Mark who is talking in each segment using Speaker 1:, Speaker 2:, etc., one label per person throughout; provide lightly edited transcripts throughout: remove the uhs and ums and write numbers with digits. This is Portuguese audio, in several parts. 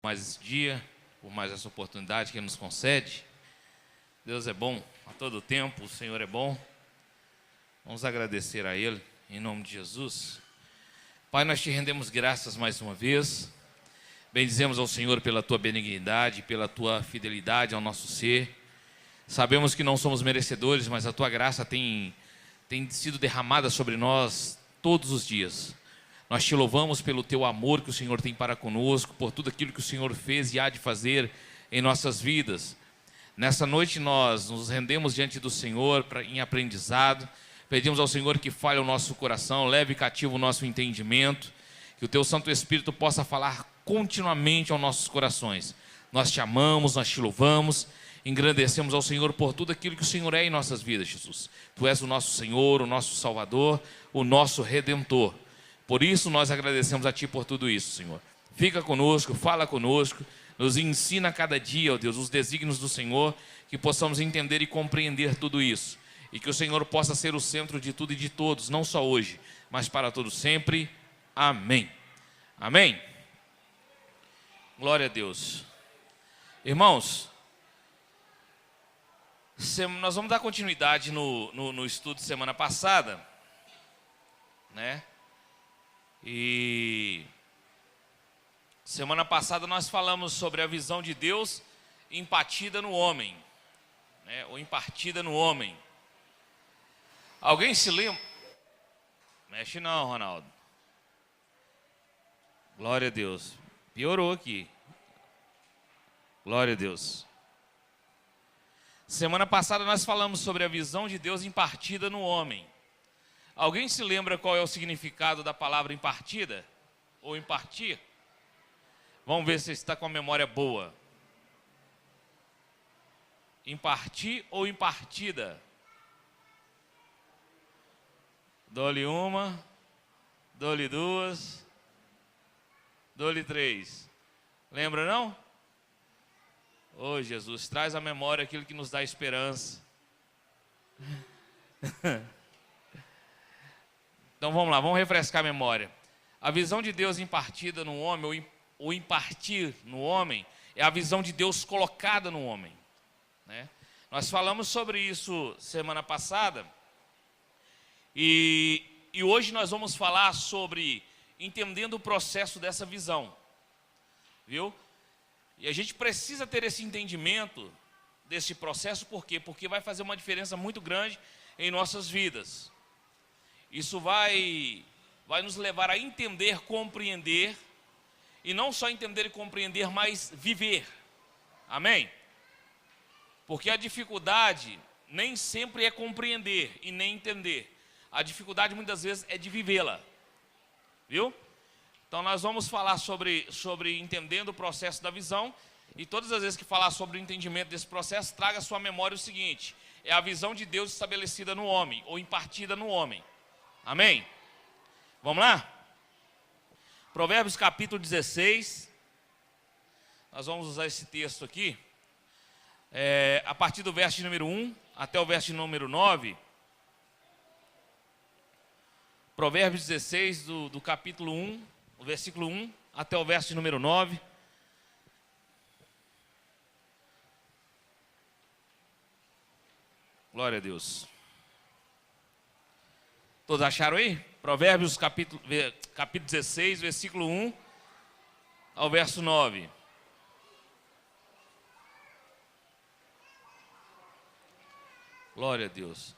Speaker 1: Mais esse dia, por mais essa oportunidade que Ele nos concede. Deus é bom a todo tempo, o Senhor é bom. Vamos agradecer a Ele, em nome de Jesus. Pai, nós te rendemos graças mais uma vez. Bendizemos ao Senhor pela tua benignidade, pela tua fidelidade ao nosso ser. Sabemos que não somos merecedores, mas a tua graça tem sido derramada sobre nós todos os dias. Nós te louvamos pelo teu amor que o Senhor tem para conosco, por tudo aquilo que o Senhor fez e há de fazer em nossas vidas. Nessa noite nós nos rendemos diante do Senhor em aprendizado. Pedimos ao Senhor que fale o nosso coração, leve cativo o nosso entendimento, que o teu Santo Espírito possa falar continuamente aos nossos corações. Nós te amamos, nós te louvamos, engrandecemos ao Senhor por tudo aquilo que o Senhor é em nossas vidas, Jesus. Tu és o nosso Senhor, o nosso Salvador, o nosso Redentor. Por isso nós agradecemos a Ti por tudo isso, Senhor. Fica conosco, fala conosco, nos ensina a cada dia, ó Deus, os desígnios do Senhor, que possamos entender e compreender tudo isso. E que o Senhor possa ser o centro de tudo e de todos, não só hoje, mas para todos sempre. Amém. Amém. Glória a Deus. Irmãos, nós vamos dar continuidade no estudo de semana passada, né? E semana passada nós falamos sobre a visão de Deus impartida no homem, né? Ou impartida no homem. Alguém se lembra? Mexe não, Ronaldo. Glória a Deus. Piorou aqui. Glória a Deus. Semana passada nós falamos sobre a visão de Deus impartida no homem. Alguém se lembra qual é o significado da palavra impartida? Ou impartir? Vamos ver se está com a memória boa. Impartir ou impartida? Dou-lhe uma, dou-lhe duas, dou-lhe três. Lembra não? Oh, Jesus, traz à memória aquilo que nos dá esperança. Então vamos lá, vamos refrescar a memória. A visão de Deus impartida no homem, ou impartir no homem, é a visão de Deus colocada no homem, né? Nós falamos sobre isso semana passada, e hoje nós vamos falar sobre entendendo o processo dessa visão, viu? E a gente precisa ter esse entendimento desse processo, por quê? Porque vai fazer uma diferença muito grande em nossas vidas. Isso vai nos levar a entender, compreender, e não só entender e compreender, mas viver. Amém? Porque a dificuldade nem sempre é compreender e nem entender. A dificuldade muitas vezes é de vivê-la. Viu? Então nós vamos falar sobre entendendo o processo da visão, e todas as vezes que falar sobre o entendimento desse processo, traga à sua memória o seguinte: é a visão de Deus estabelecida no homem, ou impartida no homem. Amém? Vamos lá? Provérbios capítulo 16. Nós vamos usar esse texto aqui. A partir do verso de número 1 até o verso de número 9. Provérbios 16, do capítulo 1, o versículo 1 até o verso de número 9. Glória a Deus. Todos acharam aí? Provérbios capítulo 16, versículo 1 ao verso 9. Glória a Deus.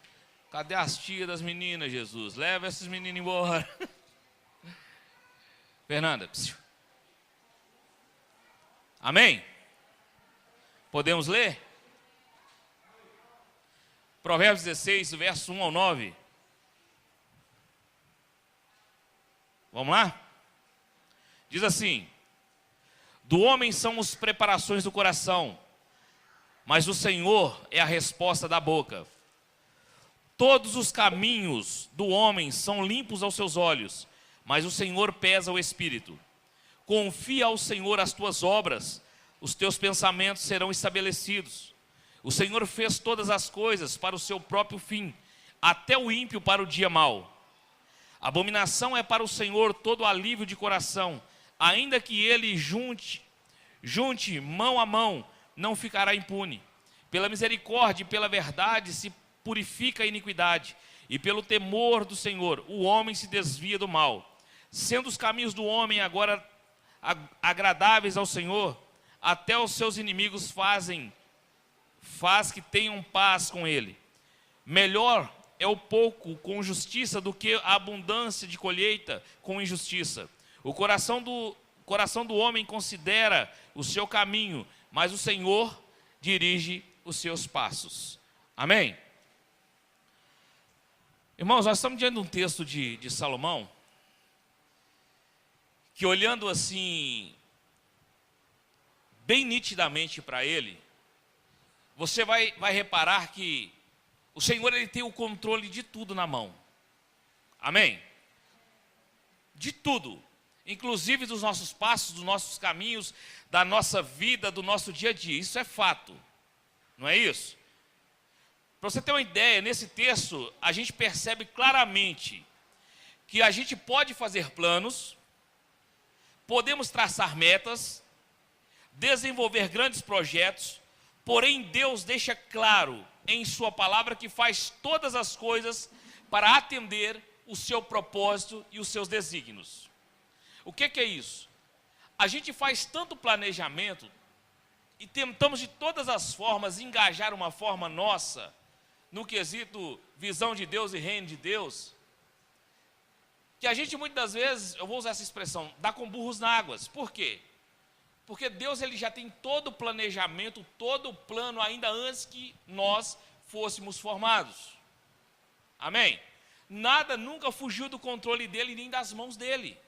Speaker 1: Cadê as tias das meninas, Jesus? Leva esses meninos embora. Fernanda. Amém? Podemos ler? Provérbios 16, verso 1 ao 9. Vamos lá? Diz assim: do homem são as preparações do coração, mas o Senhor é a resposta da boca. Todos os caminhos do homem são limpos aos seus olhos, mas o Senhor pesa o espírito. Confia ao Senhor as tuas obras, os teus pensamentos serão estabelecidos. O Senhor fez todas as coisas para o seu próprio fim, até o ímpio para o dia mau. Abominação é para o Senhor todo alívio de coração, ainda que ele junte Junte mão a mão, não ficará impune. Pela misericórdia e pela verdade se purifica a iniquidade, e pelo temor do Senhor o homem se desvia do mal. Sendo os caminhos do homem agora agradáveis ao Senhor, até os seus inimigos faz que tenham paz com ele. Melhor é o pouco com justiça do que a abundância de colheita com injustiça. O coração do homem considera o seu caminho, mas o Senhor dirige os seus passos. Amém? Irmãos, nós estamos diante de um texto de Salomão, que olhando assim, bem nitidamente para ele, você vai reparar que o Senhor, ele tem o controle de tudo na mão. Amém? De tudo. Inclusive dos nossos passos, dos nossos caminhos, da nossa vida, do nosso dia a dia. Isso é fato. Não é isso? Para você ter uma ideia, nesse texto, a gente percebe claramente que a gente pode fazer planos, podemos traçar metas, desenvolver grandes projetos, porém Deus deixa claro em sua palavra que faz todas as coisas para atender o seu propósito e os seus desígnios. O que é isso? A gente faz tanto planejamento e tentamos de todas as formas engajar uma forma nossa no quesito visão de Deus e reino de Deus, que a gente muitas das vezes, eu vou usar essa expressão, dá com burros na águas. Por quê? Porque Deus, ele já tem todo o planejamento, todo o plano ainda antes que nós fôssemos formados. Amém? Nada nunca fugiu do controle dele nem das mãos dele.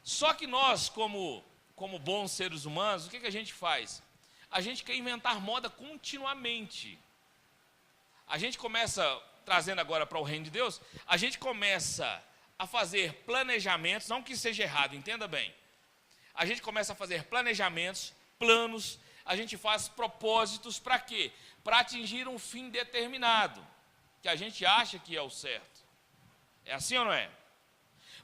Speaker 1: Só que nós, como bons seres humanos, o que a gente faz? A gente quer inventar moda continuamente. A gente começa, trazendo agora para o reino de Deus, a gente começa a fazer planejamentos, não que seja errado, entenda bem. A gente começa a fazer planejamentos, planos, a gente faz propósitos para quê? Para atingir um fim determinado, que a gente acha que é o certo. É assim ou não é?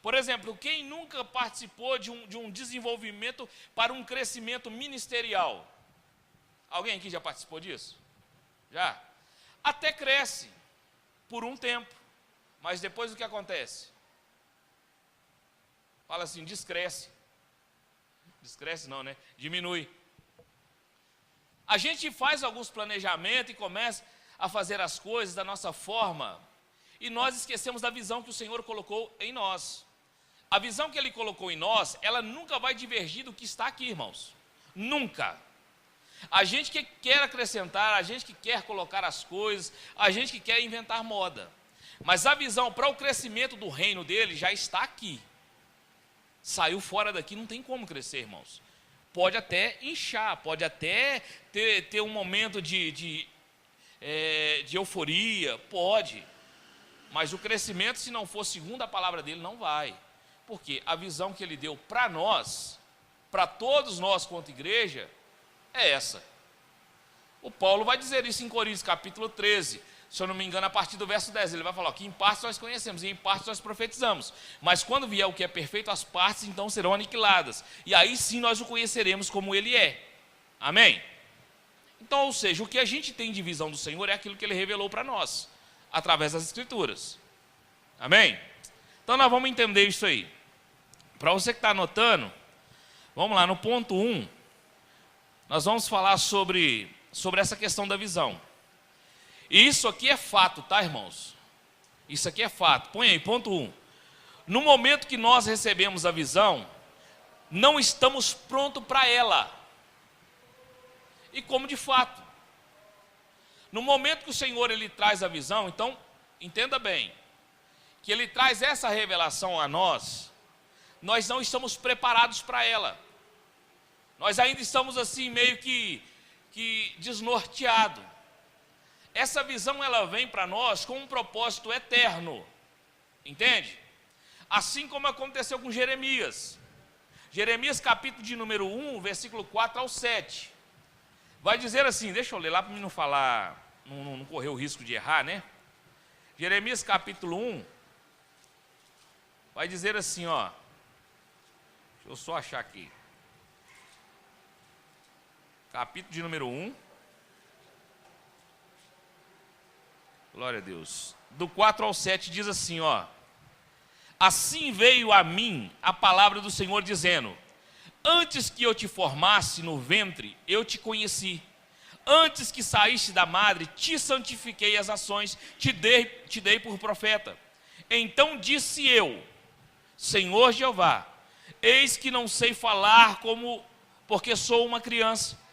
Speaker 1: Por exemplo, quem nunca participou de um desenvolvimento para um crescimento ministerial? Alguém aqui já participou disso? Já? Até cresce por um tempo, mas depois o que acontece? Fala assim, descresce. Descresce não, né? Diminui. A gente faz alguns planejamentos e começa a fazer as coisas da nossa forma, e nós esquecemos da visão que o Senhor colocou em nós. A visão que Ele colocou em nós, ela nunca vai divergir do que está aqui, irmãos. Nunca. A gente que quer acrescentar, a gente que quer colocar as coisas, a gente que quer inventar moda. Mas a visão para o crescimento do reino dele já está aqui. Saiu fora daqui, não tem como crescer, irmãos. Pode até inchar, pode até ter um momento de euforia, pode. Mas o crescimento, se não for segundo a palavra dele, não vai. Porque a visão que ele deu para nós, para todos nós quanto igreja, é essa. O Paulo vai dizer isso em Coríntios capítulo 13, se eu não me engano, a partir do verso 10, ele vai falar que em parte nós conhecemos e em parte nós profetizamos, mas quando vier o que é perfeito, as partes então serão aniquiladas, e aí sim nós o conheceremos como ele é. Amém? Então, ou seja, o que a gente tem de visão do Senhor é aquilo que ele revelou para nós, através das Escrituras. Amém? Então nós vamos entender isso aí. Para você que está anotando, vamos lá, no ponto 1, nós vamos falar sobre essa questão da visão. E isso aqui é fato, tá, irmãos? Isso aqui é fato. Põe aí, ponto 1. No momento que nós recebemos a visão, não estamos prontos para ela. E como de fato. No momento que o Senhor ele traz a visão, então, entenda bem, que ele traz essa revelação a nós não estamos preparados para ela. Nós ainda estamos assim, meio que desnorteados. Essa visão, ela vem para nós com um propósito eterno. Entende? Assim como aconteceu com Jeremias. Jeremias capítulo de número 1, versículo 4 ao 7. Vai dizer assim, deixa eu ler lá para mim não falar, não correr o risco de errar, né? Jeremias capítulo 1, vai dizer assim, ó. Deixa eu só achar aqui. capítulo de número 1. Glória a Deus. Do 4 ao 7 diz assim, ó. Assim veio a mim a palavra do Senhor dizendo: antes que eu te formasse no ventre, eu te conheci. Antes que saíste da madre, te santifiquei as ações, te dei por profeta. Então disse eu, Senhor Jeová, eis que não sei falar porque sou uma criança.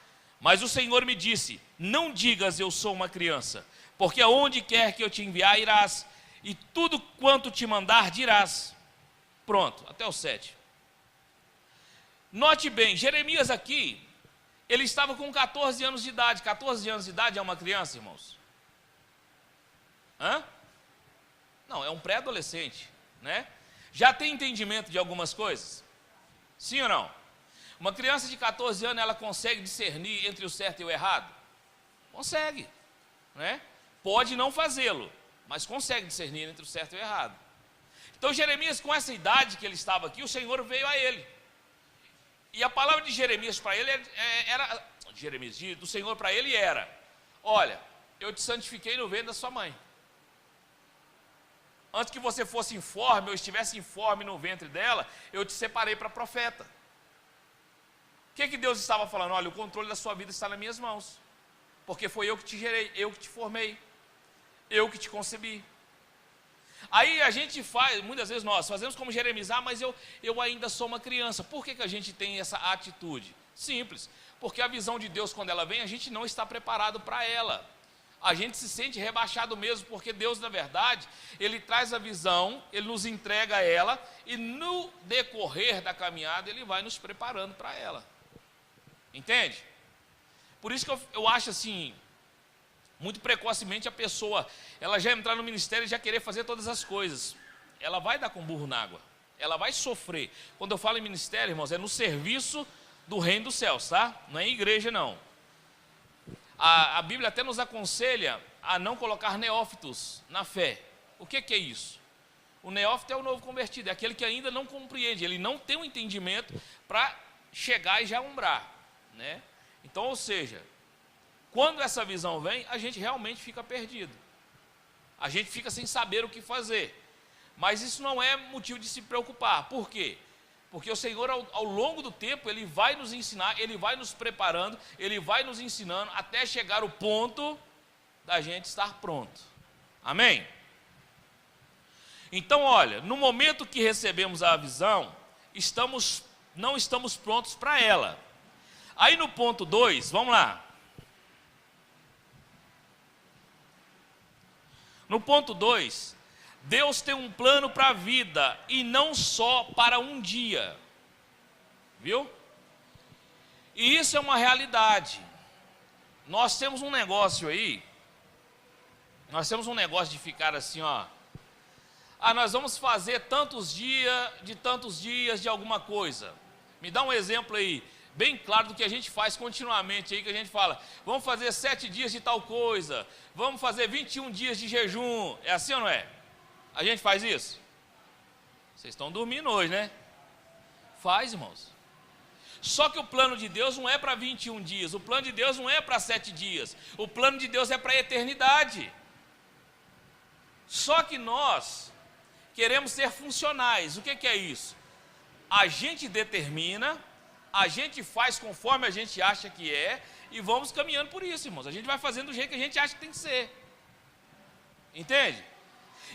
Speaker 1: Mas o Senhor me disse, não digas eu sou uma criança, porque aonde quer que eu te enviar irás, e tudo quanto te mandar dirás. Pronto, até o 7. Note bem, Jeremias aqui, ele estava com 14 anos de idade. 14 anos de idade é uma criança, irmãos? Hã? Não, é um pré-adolescente, né? Já tem entendimento de algumas coisas? Sim ou não? Uma criança de 14 anos, ela consegue discernir entre o certo e o errado? Consegue, né? Pode não fazê-lo, mas consegue discernir entre o certo e o errado. Então Jeremias, com essa idade que ele estava aqui, o Senhor veio a ele. E a palavra de Jeremias para ele do Senhor para ele era: olha, eu te santifiquei no ventre da sua mãe. Antes que você fosse informe, ou estivesse informe no ventre dela, eu te separei para profeta. O que Deus estava falando? Olha, o controle da sua vida está nas minhas mãos. Porque foi eu que te gerei, eu que te formei, eu que te concebi. Aí a gente faz, muitas vezes nós fazemos como Jeremias, mas eu ainda sou uma criança. Por que a gente tem essa atitude? Simples, porque a visão de Deus, quando ela vem, a gente não está preparado para ela. A gente se sente rebaixado mesmo, porque Deus, na verdade, Ele traz a visão, Ele nos entrega ela, e no decorrer da caminhada, Ele vai nos preparando para ela. Entende? Por isso que eu acho assim, muito precocemente a pessoa, ela já entrar no ministério e já querer fazer todas as coisas. Ela vai dar com burro na água, ela vai sofrer. Quando eu falo em ministério, irmãos, é no serviço do reino dos céus, tá? Não é em igreja, não. A Bíblia até nos aconselha a não colocar neófitos na fé. O que é isso? O neófito é o novo convertido, é aquele que ainda não compreende, ele não tem um entendimento para chegar e já umbrar, né? Então, ou seja, quando essa visão vem, a gente realmente fica perdido. A gente fica sem saber o que fazer. Mas isso não é motivo de se preocupar. Por quê? Porque o Senhor, ao longo do tempo, Ele vai nos ensinar, Ele vai nos preparando, Ele vai nos ensinando, até chegar o ponto da gente estar pronto. Amém? Então, olha, no momento que recebemos a visão, não estamos prontos para ela. Aí no ponto 2, vamos lá. No ponto 2, Deus tem um plano para a vida e não só para um dia. Viu? E isso é uma realidade. Nós temos um negócio aí, de ficar assim, ó. Nós vamos fazer tantos dias de alguma coisa. Me dá um exemplo aí, bem claro do que a gente faz continuamente aí, que a gente fala, vamos fazer 7 dias de tal coisa, vamos fazer 21 dias de jejum. É assim ou não é? A gente faz isso? Vocês estão dormindo hoje, né? Faz, irmãos. Só que o plano de Deus não é para 21 dias, o plano de Deus não é para 7 dias, o plano de Deus é para a eternidade. Só que nós queremos ser funcionais. O que é isso? A gente determina, a gente faz conforme a gente acha que é, e vamos caminhando por isso, irmãos. A gente vai fazendo do jeito que a gente acha que tem que ser. Entende?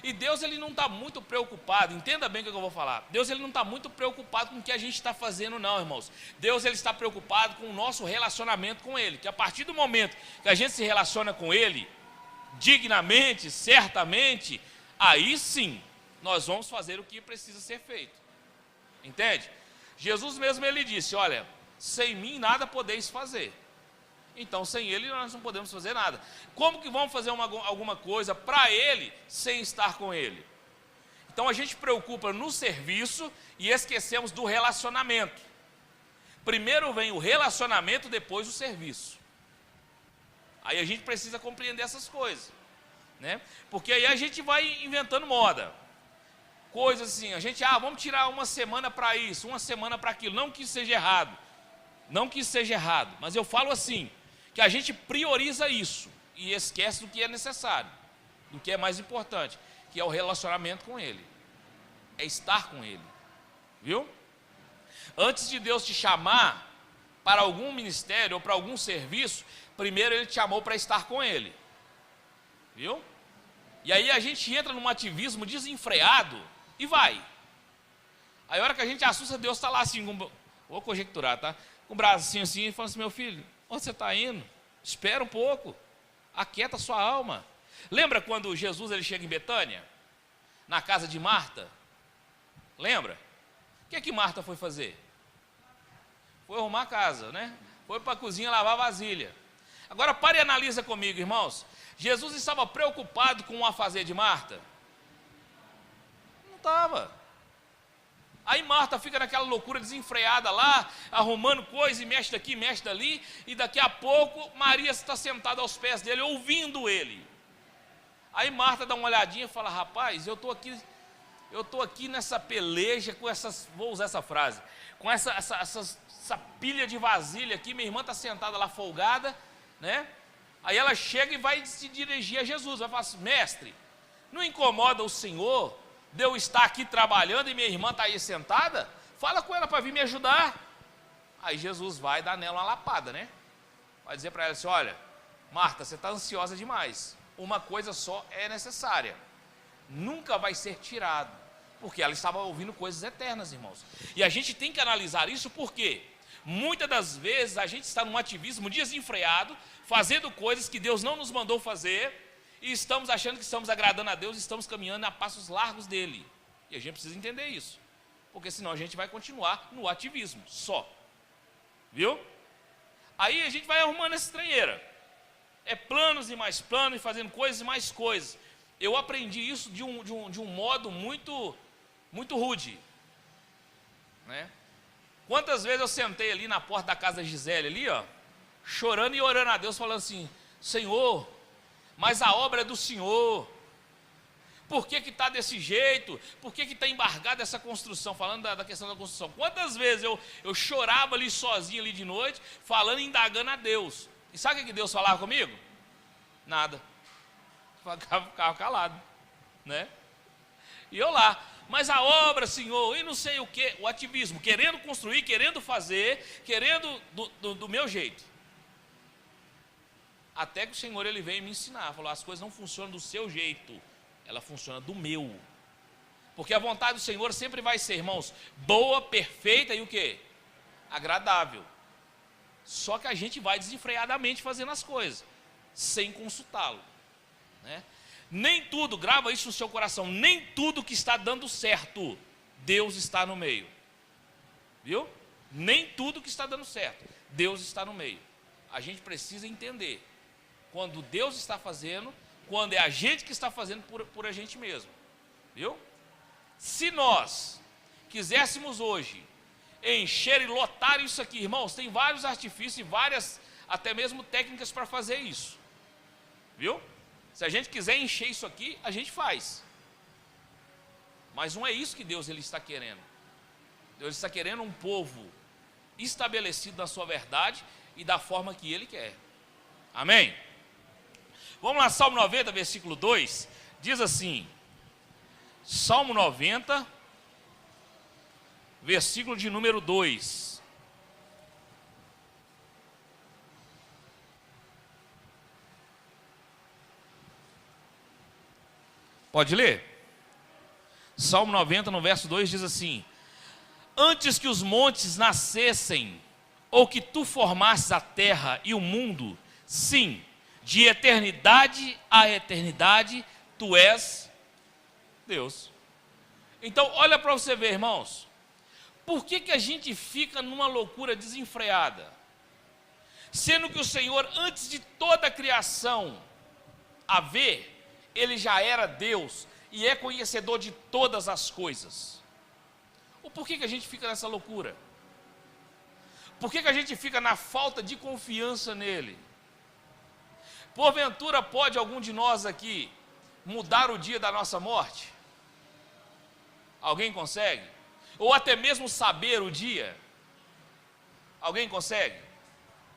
Speaker 1: E Deus, Ele não está muito preocupado, entenda bem o que eu vou falar. Deus, Ele não está muito preocupado com o que a gente está fazendo, não, irmãos. Deus, Ele está preocupado com o nosso relacionamento com Ele. Que a partir do momento que a gente se relaciona com Ele, dignamente, certamente, aí sim, nós vamos fazer o que precisa ser feito. Entende? Jesus mesmo, Ele disse, olha, sem mim nada podeis fazer. Então, sem Ele, nós não podemos fazer nada. Como que vamos fazer alguma coisa para Ele, sem estar com Ele? Então, a gente preocupa no serviço e esquecemos do relacionamento. Primeiro vem o relacionamento, depois o serviço. Aí a gente precisa compreender essas coisas, né? Porque aí a gente vai inventando moda. Coisas assim, a gente, vamos tirar uma semana para isso, uma semana para aquilo. Não que isso seja errado. Não que isso seja errado, mas eu falo assim, que a gente prioriza isso e esquece do que é necessário, do que é mais importante, que é o relacionamento com Ele, é estar com Ele, viu? Antes de Deus te chamar para algum ministério ou para algum serviço, primeiro Ele te chamou para estar com Ele, viu? E aí a gente entra num ativismo desenfreado e vai. Aí a hora que a gente assusta, Deus está lá assim, vou conjecturar, tá? Com o bracinho assim, e fala assim, meu filho, onde você está indo? Espera um pouco, aquieta a sua alma. Lembra quando Jesus ele chega em Betânia? Na casa de Marta? Lembra? O que é que Marta foi fazer? Foi arrumar a casa, né? Foi para a cozinha lavar a vasilha. Agora pare e analisa comigo, irmãos. Jesus estava preocupado com o afazer de Marta? Não estava. Aí Marta fica naquela loucura desenfreada lá, arrumando coisa e mexe daqui, mexe dali, e daqui a pouco Maria está sentada aos pés dele, ouvindo ele. Aí Marta dá uma olhadinha e fala, rapaz, eu estou aqui nessa peleja com essas, vou usar essa frase, com essa pilha de vasilha aqui, minha irmã está sentada lá folgada, né? Aí ela chega e vai se dirigir a Jesus, vai falar assim, mestre, não incomoda o Senhor de eu estar aqui trabalhando e minha irmã está aí sentada? Fala com ela para vir me ajudar. Aí Jesus vai dar nela uma lapada, né? Vai dizer para ela assim, olha, Marta, você está ansiosa demais, uma coisa só é necessária, nunca vai ser tirado, porque ela estava ouvindo coisas eternas, irmãos. E a gente tem que analisar isso porque muitas das vezes a gente está num ativismo desenfreado, fazendo coisas que Deus não nos mandou fazer, e estamos achando que estamos agradando a Deus, e estamos caminhando a passos largos dele. E a gente precisa entender isso, porque senão a gente vai continuar no ativismo só, viu? Aí a gente vai arrumando essa estranheira, é planos e mais planos, e fazendo coisas e mais coisas. Eu aprendi isso de um modo muito rude, né? Quantas vezes eu sentei ali na porta da casa da Gisele ali, ó, chorando e orando a Deus, falando assim, Senhor, mas a obra é do Senhor, por que está desse jeito? Por que está embargada essa construção? Falando da questão da construção. Quantas vezes eu chorava ali sozinho ali de noite, falando e indagando a Deus. E sabe o que Deus falava comigo? Nada. Ficava calado, né? E eu lá, mas a obra, Senhor, e não sei o que, o ativismo, querendo construir, querendo fazer, querendo do meu jeito. Até que o Senhor ele veio me ensinar, falou, as coisas não funcionam do seu jeito, ela funciona do meu. Porque a vontade do Senhor sempre vai ser, irmãos, boa, perfeita e o quê? Agradável. Só que a gente vai desenfreadamente fazendo as coisas, sem consultá-lo, né? Nem tudo, grava isso no seu coração, nem tudo que está dando certo, Deus está no meio, viu? Nem tudo que está dando certo, Deus está no meio. A gente precisa entender, quando Deus está fazendo, quando é a gente que está fazendo por a gente mesmo, viu? Se nós quiséssemos hoje encher e lotar isso aqui, irmãos, tem vários artifícios e várias, até mesmo técnicas para fazer isso, viu? Se a gente quiser encher isso aqui, a gente faz. Mas não é isso que Deus ele está querendo. Deus está querendo um povo estabelecido na sua verdade e da forma que Ele quer. Amém? Vamos lá, Salmo 90, versículo 2. Diz assim, Salmo 90, versículo de número 2. Pode ler? Salmo 90, no verso 2, diz assim, antes que os montes nascessem, ou que tu formasses a terra e o mundo, sim, de eternidade a eternidade, tu és Deus. Então, olha para você ver, irmãos, por que a gente fica numa loucura desenfreada? Sendo que o Senhor, antes de toda a criação haver, Ele já era Deus e é conhecedor de todas as coisas. Por que a gente fica nessa loucura? Por que a gente fica na falta de confiança nele? Porventura pode algum de nós aqui mudar o dia da nossa morte? Alguém consegue? Ou até mesmo saber o dia? Alguém consegue?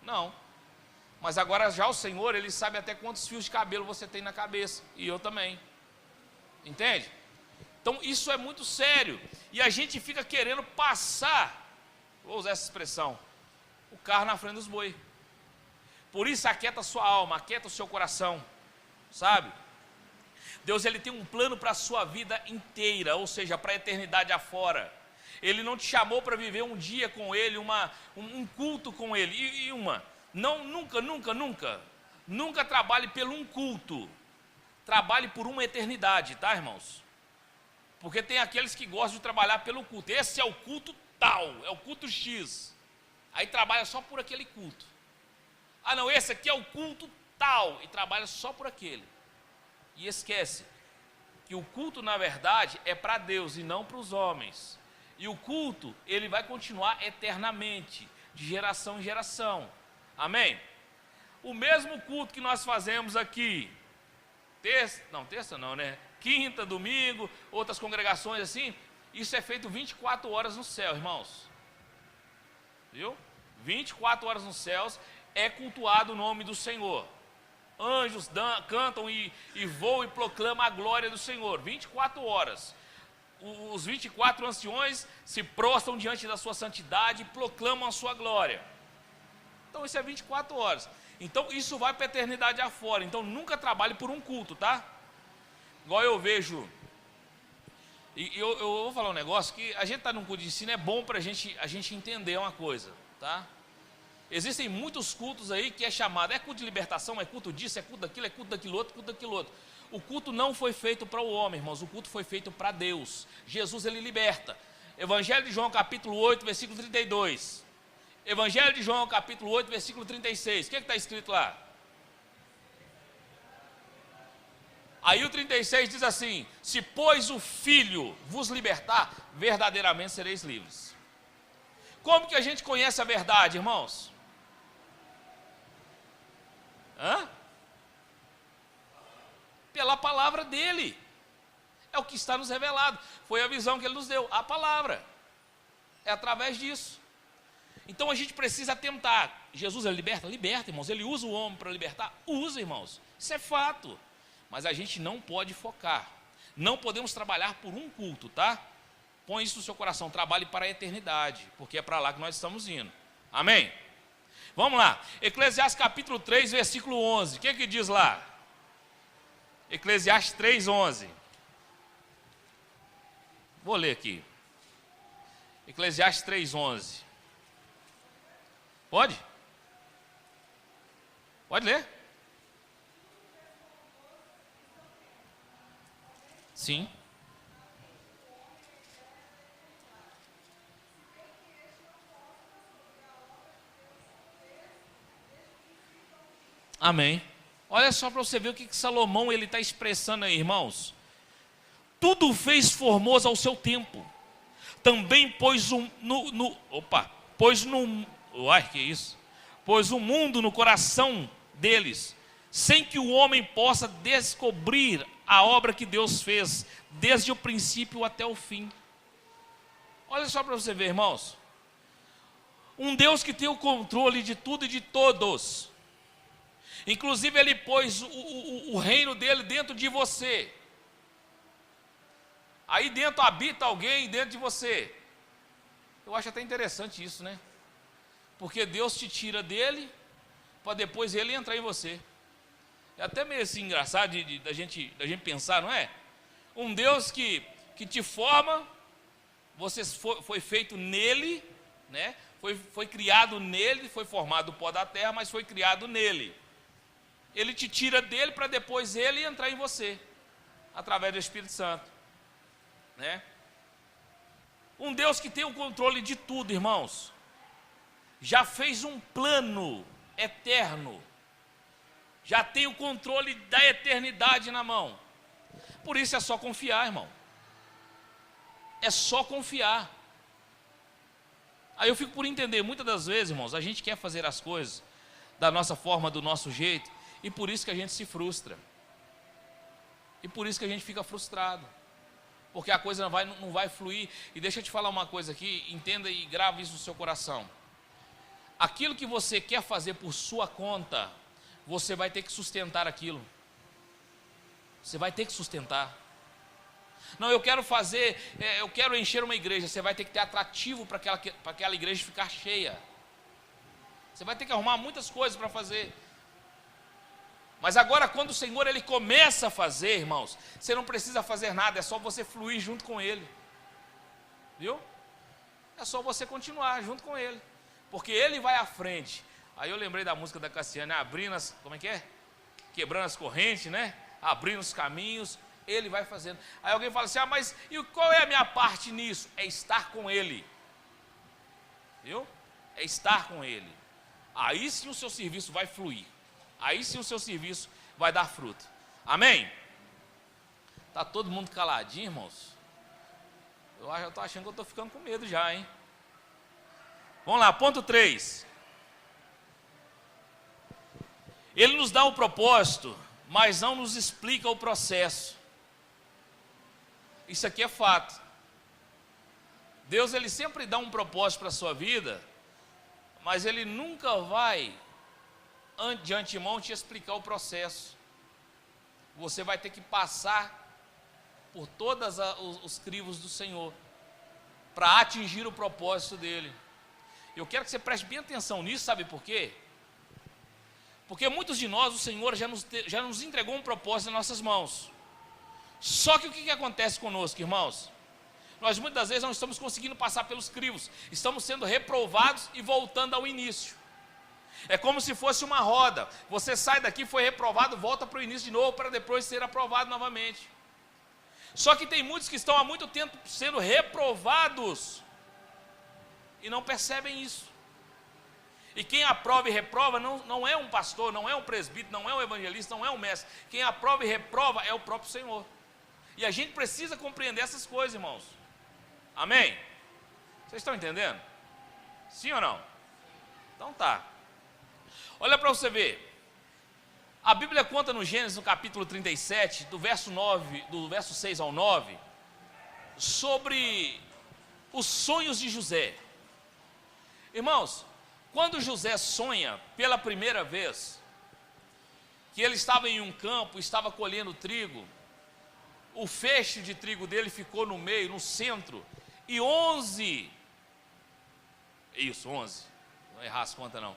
Speaker 1: Não. Mas agora já o Senhor, Ele sabe até quantos fios de cabelo você tem na cabeça. E eu também. Entende? Então isso é muito sério. E a gente fica querendo passar, vou usar essa expressão, o carro na frente dos boi. Por isso aquieta a sua alma, aquieta o seu coração. Sabe? Deus, Ele tem um plano para a sua vida inteira, ou seja, para a eternidade afora. Ele não te chamou para viver um dia com Ele, um culto com Ele. Nunca trabalhe pelo um culto. Trabalhe por uma eternidade, tá, irmãos? Porque tem aqueles que gostam de trabalhar pelo culto. Esse é o culto tal, é o culto X. Aí trabalha só por aquele culto. Ah não, esse aqui é o culto tal, e trabalha só por aquele. E esquece que o culto, na verdade, é para Deus e não para os homens. E o culto, ele vai continuar eternamente, de geração em geração. Amém? O mesmo culto que nós fazemos aqui, terça não, né? Quinta, domingo, outras congregações assim, isso é feito 24 horas no céu, irmãos. Viu? 24 horas nos céus é cultuado o nome do Senhor. Anjos cantam e voam e proclamam a glória do Senhor. 24 horas. Os 24 anciões se prostram diante da sua santidade e proclamam a sua glória. Então isso é 24 horas. Então isso vai para a eternidade afora. Então nunca trabalhe por um culto, tá? Igual eu vejo. E eu vou falar um negócio que a gente está num culto de ensino, é bom para a gente entender uma coisa, tá? Existem muitos cultos aí que é chamado, é culto de libertação, é culto disso, é culto daquilo, é culto daquilo outro, culto daquilo outro. O culto não foi feito para o homem, irmãos, o culto foi feito para Deus. Jesus, Ele liberta. Evangelho de João, capítulo 8, versículo 32. Evangelho de João, capítulo 8, versículo 36. O que está escrito lá? Aí o 36 diz assim: se pois o Filho vos libertar, verdadeiramente sereis livres. Como que a gente conhece a verdade, irmãos? Pela palavra dele. É o que está nos revelado. Foi a visão que ele nos deu, a palavra. É através disso. Então a gente precisa tentar. Jesus, ele liberta? Liberta, irmãos. Ele usa o homem para libertar? Usa, irmãos. Isso é fato. Mas a gente não pode focar. Não podemos trabalhar por um culto, tá? Põe isso no seu coração. Trabalhe para a eternidade, porque é para lá que nós estamos indo. Amém? Vamos lá. Eclesiastes capítulo 3, versículo 11. O que diz lá? Eclesiastes 3, 11. Vou ler aqui. Eclesiastes 3, 11. Pode? Pode ler? Sim. Amém. Olha só para você ver o que Salomão ele está expressando aí, irmãos. Tudo fez formoso ao seu tempo. Também pôs o mundo no coração deles, sem que o homem possa descobrir a obra que Deus fez, desde o princípio até o fim. Olha só para você ver, irmãos. Um Deus que tem o controle de tudo e de todos. Inclusive ele pôs o reino dele dentro de você. Aí dentro habita alguém dentro de você. Eu acho até interessante isso, né? Porque Deus te tira dele, para depois ele entrar em você. É até meio assim engraçado da gente pensar, não é? Um Deus que te forma, você foi feito nele, né? Foi criado nele, foi formado do pó da terra, mas foi criado nele. Ele te tira dele para depois ele entrar em você, através do Espírito Santo, né? Um Deus que tem o controle de tudo, irmãos, já fez um plano eterno, já tem o controle da eternidade na mão. Por isso é só confiar, irmão. É só confiar. Aí eu fico por entender, muitas das vezes, irmãos, a gente quer fazer as coisas da nossa forma, do nosso jeito, e por isso que a gente se frustra. E por isso que a gente fica frustrado. Porque a coisa não vai fluir. E deixa eu te falar uma coisa aqui, entenda e grave isso no seu coração. aquilo que você quer fazer por sua conta, você vai ter que sustentar aquilo. Você vai ter que sustentar. Não, eu quero eu quero encher uma igreja. Você vai ter que ter atrativo para aquela igreja ficar cheia. Você vai ter que arrumar muitas coisas para fazer. Mas agora, quando o Senhor ele começa a fazer, irmãos, você não precisa fazer nada, é só você fluir junto com Ele. Viu? É só você continuar junto com Ele. Porque Ele vai à frente. Aí eu lembrei da música da Cassiane, abrindo as, como é que é? Quebrando as correntes, né? Abrindo os caminhos, Ele vai fazendo. Aí alguém fala assim, mas e qual é a minha parte nisso? É estar com Ele. Viu? É estar com Ele. Aí sim o seu serviço vai fluir. Aí sim o seu serviço vai dar fruto. Amém? Está todo mundo caladinho, irmãos? Eu já estou achando que eu estou ficando com medo já, hein? Vamos lá, ponto 3. Ele nos dá um propósito, mas não nos explica o processo. Isso aqui é fato. Deus ele sempre dá um propósito para a sua vida, mas Ele nunca vai de antemão te explicar o processo. Você vai ter que passar por todos os crivos do Senhor para atingir o propósito dele. Eu quero que você preste bem atenção nisso, sabe por quê? Porque muitos de nós, o Senhor já nos entregou um propósito nas nossas mãos. Só que o que acontece conosco, irmãos? Nós muitas vezes não estamos conseguindo passar pelos crivos, estamos sendo reprovados e voltando ao início. É como se fosse uma roda, você sai daqui, foi reprovado, volta para o início de novo, para depois ser aprovado novamente. Só que tem muitos que estão há muito tempo sendo reprovados e não percebem isso. E quem aprova e reprova não é um pastor, não é um presbítero, não é um evangelista, não é um mestre. Quem aprova e reprova é o próprio Senhor. E a gente precisa compreender essas coisas, irmãos. Amém? Vocês estão entendendo? Sim ou não? Então tá. Olha para você ver. A Bíblia conta no Gênesis, no capítulo 37, do verso 6 ao 9, sobre os sonhos de José. Irmãos, quando José sonha pela primeira vez, que ele estava em um campo, estava colhendo trigo, o feixe de trigo dele ficou no meio, no centro, e 11, não vou errar as contas não,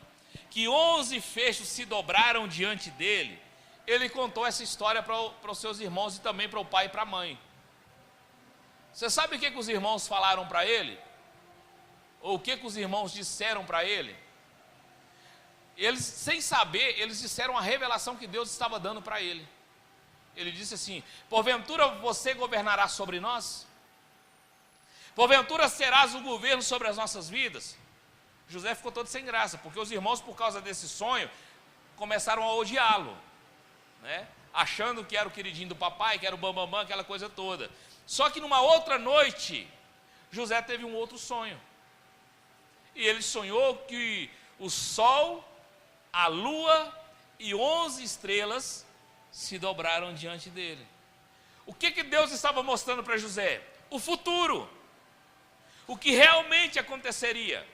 Speaker 1: que 11 feixes se dobraram diante dele. Ele contou essa história para os seus irmãos e também para o pai e para a mãe. Você sabe o que os irmãos falaram para ele? Ou o que os irmãos disseram para ele? Eles, sem saber, eles disseram a revelação que Deus estava dando para ele. Ele disse assim: porventura você governará sobre nós? Porventura serás o governo sobre as nossas vidas? José ficou todo sem graça, porque os irmãos, por causa desse sonho, começaram a odiá-lo, né? Achando que era o queridinho do papai, que era o bambambam, aquela coisa toda. Só que numa outra noite, José teve um outro sonho. E ele sonhou que o sol, a lua e 11 estrelas se dobraram diante dele. O que Deus estava mostrando para José? O futuro. O que realmente aconteceria.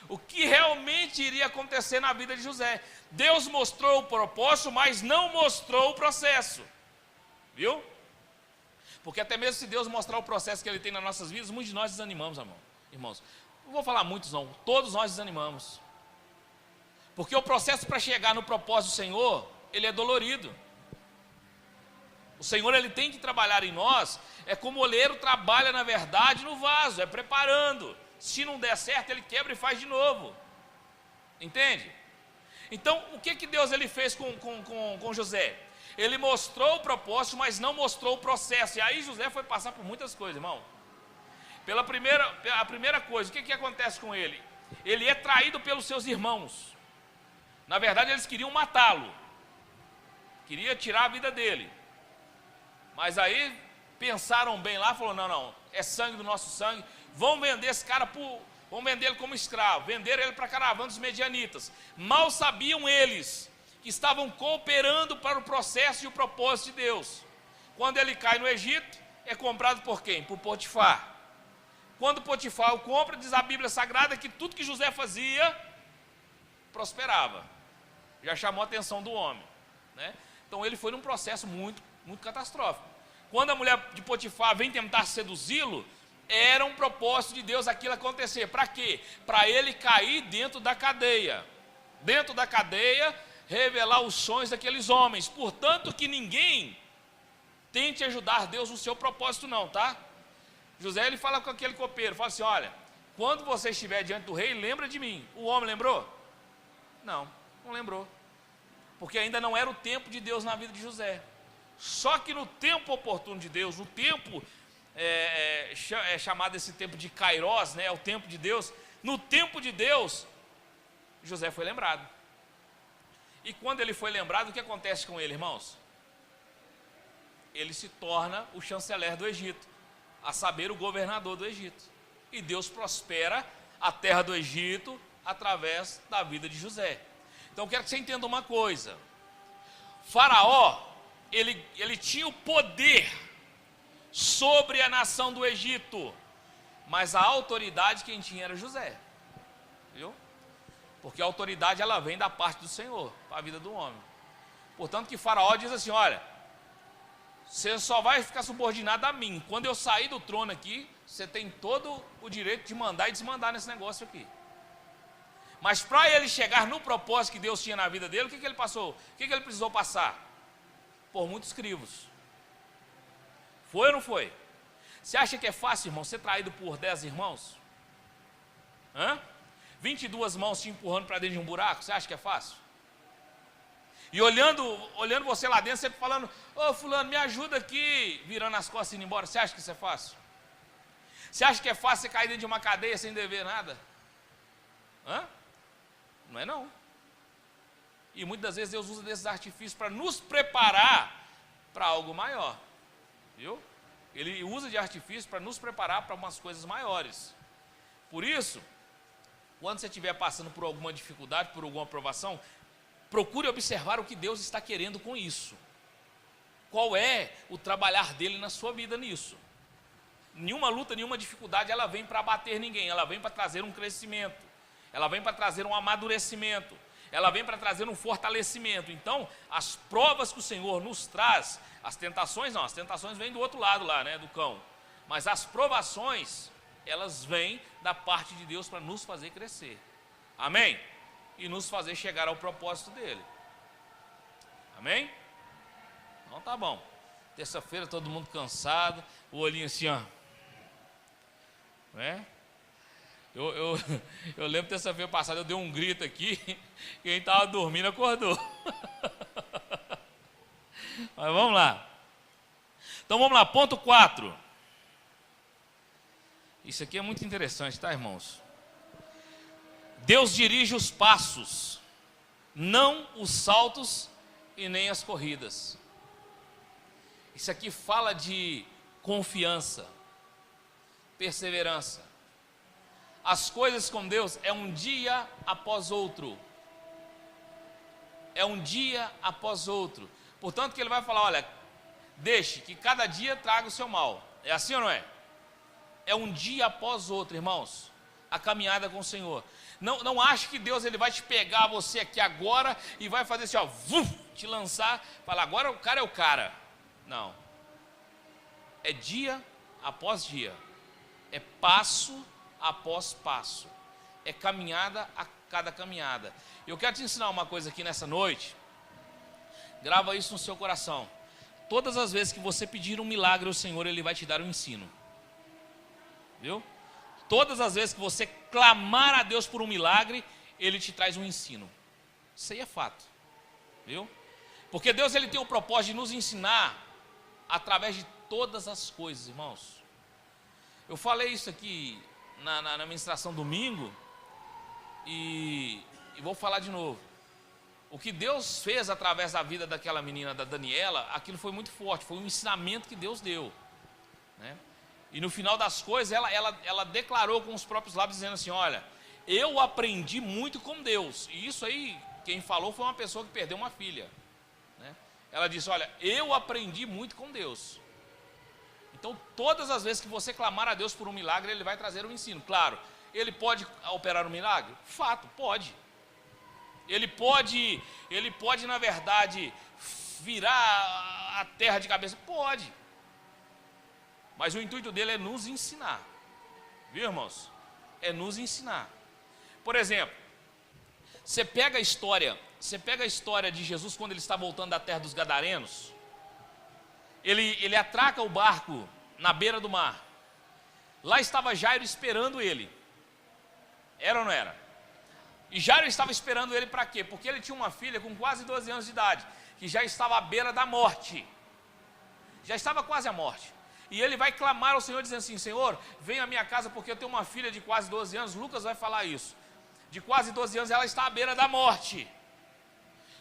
Speaker 1: O que realmente iria acontecer na vida de José. Deus mostrou o propósito, mas não mostrou o processo. Viu? Porque até mesmo se Deus mostrar o processo que Ele tem nas nossas vidas, muitos de nós desanimamos, irmãos. Não vou falar muitos não, todos nós desanimamos. Porque o processo para chegar no propósito do Senhor, ele é dolorido. O Senhor, Ele tem que trabalhar em nós, é como o oleiro trabalha na verdade no vaso, é preparando. Se não der certo, ele quebra e faz de novo. Entende? Então, o que Deus ele fez com José? Ele mostrou o propósito, mas não mostrou o processo. E aí José foi passar por muitas coisas, irmão. A primeira coisa, o que acontece com ele? Ele é traído pelos seus irmãos. Na verdade, eles queriam matá-lo. Queria tirar a vida dele. Mas aí pensaram bem lá, falou, não, é sangue do nosso sangue. Vão vender esse cara, vão vender ele como escravo, venderam ele para a caravana dos medianitas. Mal sabiam eles que estavam cooperando para o processo e o propósito de Deus. Quando ele cai no Egito, é comprado por quem? Por Potifar. Quando Potifar o compra, diz a Bíblia Sagrada que tudo que José fazia, prosperava. Já chamou a atenção do homem, né? Então ele foi num processo muito, muito catastrófico. Quando a mulher de Potifar vem tentar seduzi-lo, era um propósito de Deus aquilo acontecer. Para quê? Para ele cair dentro da cadeia. Dentro da cadeia, revelar os sonhos daqueles homens. Portanto, que ninguém tente ajudar Deus no seu propósito não, tá? José, ele fala com aquele copeiro, fala assim, olha, quando você estiver diante do rei, lembra de mim. O homem lembrou? Não lembrou. Porque ainda não era o tempo de Deus na vida de José. Só que no tempo oportuno de Deus, no tempo chamado esse tempo de Kairos, né, o tempo de Deus, no tempo de Deus, José foi lembrado. E quando ele foi lembrado, o que acontece com ele, irmãos? Ele se torna o chanceler do Egito, a saber, o governador do Egito. E Deus prospera a terra do Egito através da vida de José. Então eu quero que você entenda uma coisa. Faraó, ele tinha o poder sobre a nação do Egito, mas a autoridade quem tinha era José, viu? Porque a autoridade ela vem da parte do Senhor para a vida do homem. Portanto que Faraó diz assim, olha, você só vai ficar subordinado a mim. Quando eu sair do trono aqui, você tem todo o direito de mandar e desmandar nesse negócio aqui. Mas para ele chegar no propósito que Deus tinha na vida dele, o que ele passou? O que ele precisou passar? Por muitos crivos. Foi ou não foi? Você acha que é fácil, irmão, ser traído por 10 irmãos? 22 mãos te empurrando para dentro de um buraco, você acha que é fácil? E olhando você lá dentro, sempre falando, ô fulano, me ajuda aqui, virando as costas e indo embora, você acha que isso é fácil? Você acha que é fácil você cair dentro de uma cadeia sem dever nada? Não é não. E muitas vezes Deus usa desses artifícios para nos preparar para algo maior. Viu? Ele usa de artifícios para nos preparar para umas coisas maiores. Por isso, quando você estiver passando por alguma dificuldade, por alguma provação, procure observar o que Deus está querendo com isso. Qual é o trabalhar dele na sua vida nisso? Nenhuma luta, nenhuma dificuldade, ela vem para abater ninguém, ela vem para trazer um crescimento. Ela vem para trazer um amadurecimento, ela vem para trazer um fortalecimento. Então, as provas que o Senhor nos traz, as tentações vêm do outro lado lá, né, do cão. Mas as provações, elas vêm da parte de Deus para nos fazer crescer. Amém? E nos fazer chegar ao propósito dele. Amém? Então tá bom. Terça-feira todo mundo cansado, o olhinho assim, ó. Né? Eu lembro terça-feira passada, eu dei um grito aqui, quem estava dormindo acordou. Mas vamos lá. Então vamos lá, ponto 4. Isso aqui é muito interessante, tá, irmãos? Deus dirige os passos, não os saltos e nem as corridas. Isso aqui fala de confiança, perseverança. As coisas com Deus é um dia após outro. É um dia após outro. Portanto que ele vai falar, olha, deixe que cada dia traga o seu mal. É assim ou não é? É um dia após outro, irmãos, a caminhada com o Senhor. Não ache que Deus ele vai te pegar você aqui agora e vai fazer assim, ó, te lançar, falar, agora o cara é o cara. Não. É dia após dia. É passo após passo. É caminhada a cada caminhada. Eu quero te ensinar uma coisa aqui nessa noite. Grava isso no seu coração. Todas as vezes que você pedir um milagre ao Senhor, Ele vai te dar um ensino. Viu? Todas as vezes que você clamar a Deus por um milagre, Ele te traz um ensino. Isso aí é fato. Viu? Porque Deus ele tem o propósito de nos ensinar através de todas as coisas, irmãos. Eu falei isso aqui na ministração domingo e vou falar de novo. O que Deus fez através da vida daquela menina, da Daniela, aquilo foi muito forte, foi um ensinamento que Deus deu, né? E no final das coisas, ela declarou com os próprios lábios, dizendo assim, olha, eu aprendi muito com Deus. E isso aí, quem falou foi uma pessoa que perdeu uma filha, né? Ela disse, olha, eu aprendi muito com Deus. Então, todas as vezes que você clamar a Deus por um milagre, Ele vai trazer um ensino. Claro, Ele pode operar um milagre? Fato, pode. Ele pode, na verdade, virar a terra de cabeça? Pode. Mas o intuito dele é nos ensinar. Viu, irmãos? É nos ensinar. Por exemplo, você pega a história de Jesus quando ele está voltando da terra dos Gadarenos. Ele atraca o barco na beira do mar. Lá estava Jairo esperando ele. Era ou não era? E Jairo estava esperando ele para quê? Porque ele tinha uma filha com quase 12 anos de idade, que já estava à beira da morte. Já estava quase à morte. E ele vai clamar ao Senhor dizendo assim: Senhor, venha à minha casa porque eu tenho uma filha de quase 12 anos. Lucas vai falar isso. De quase 12 anos ela está à beira da morte.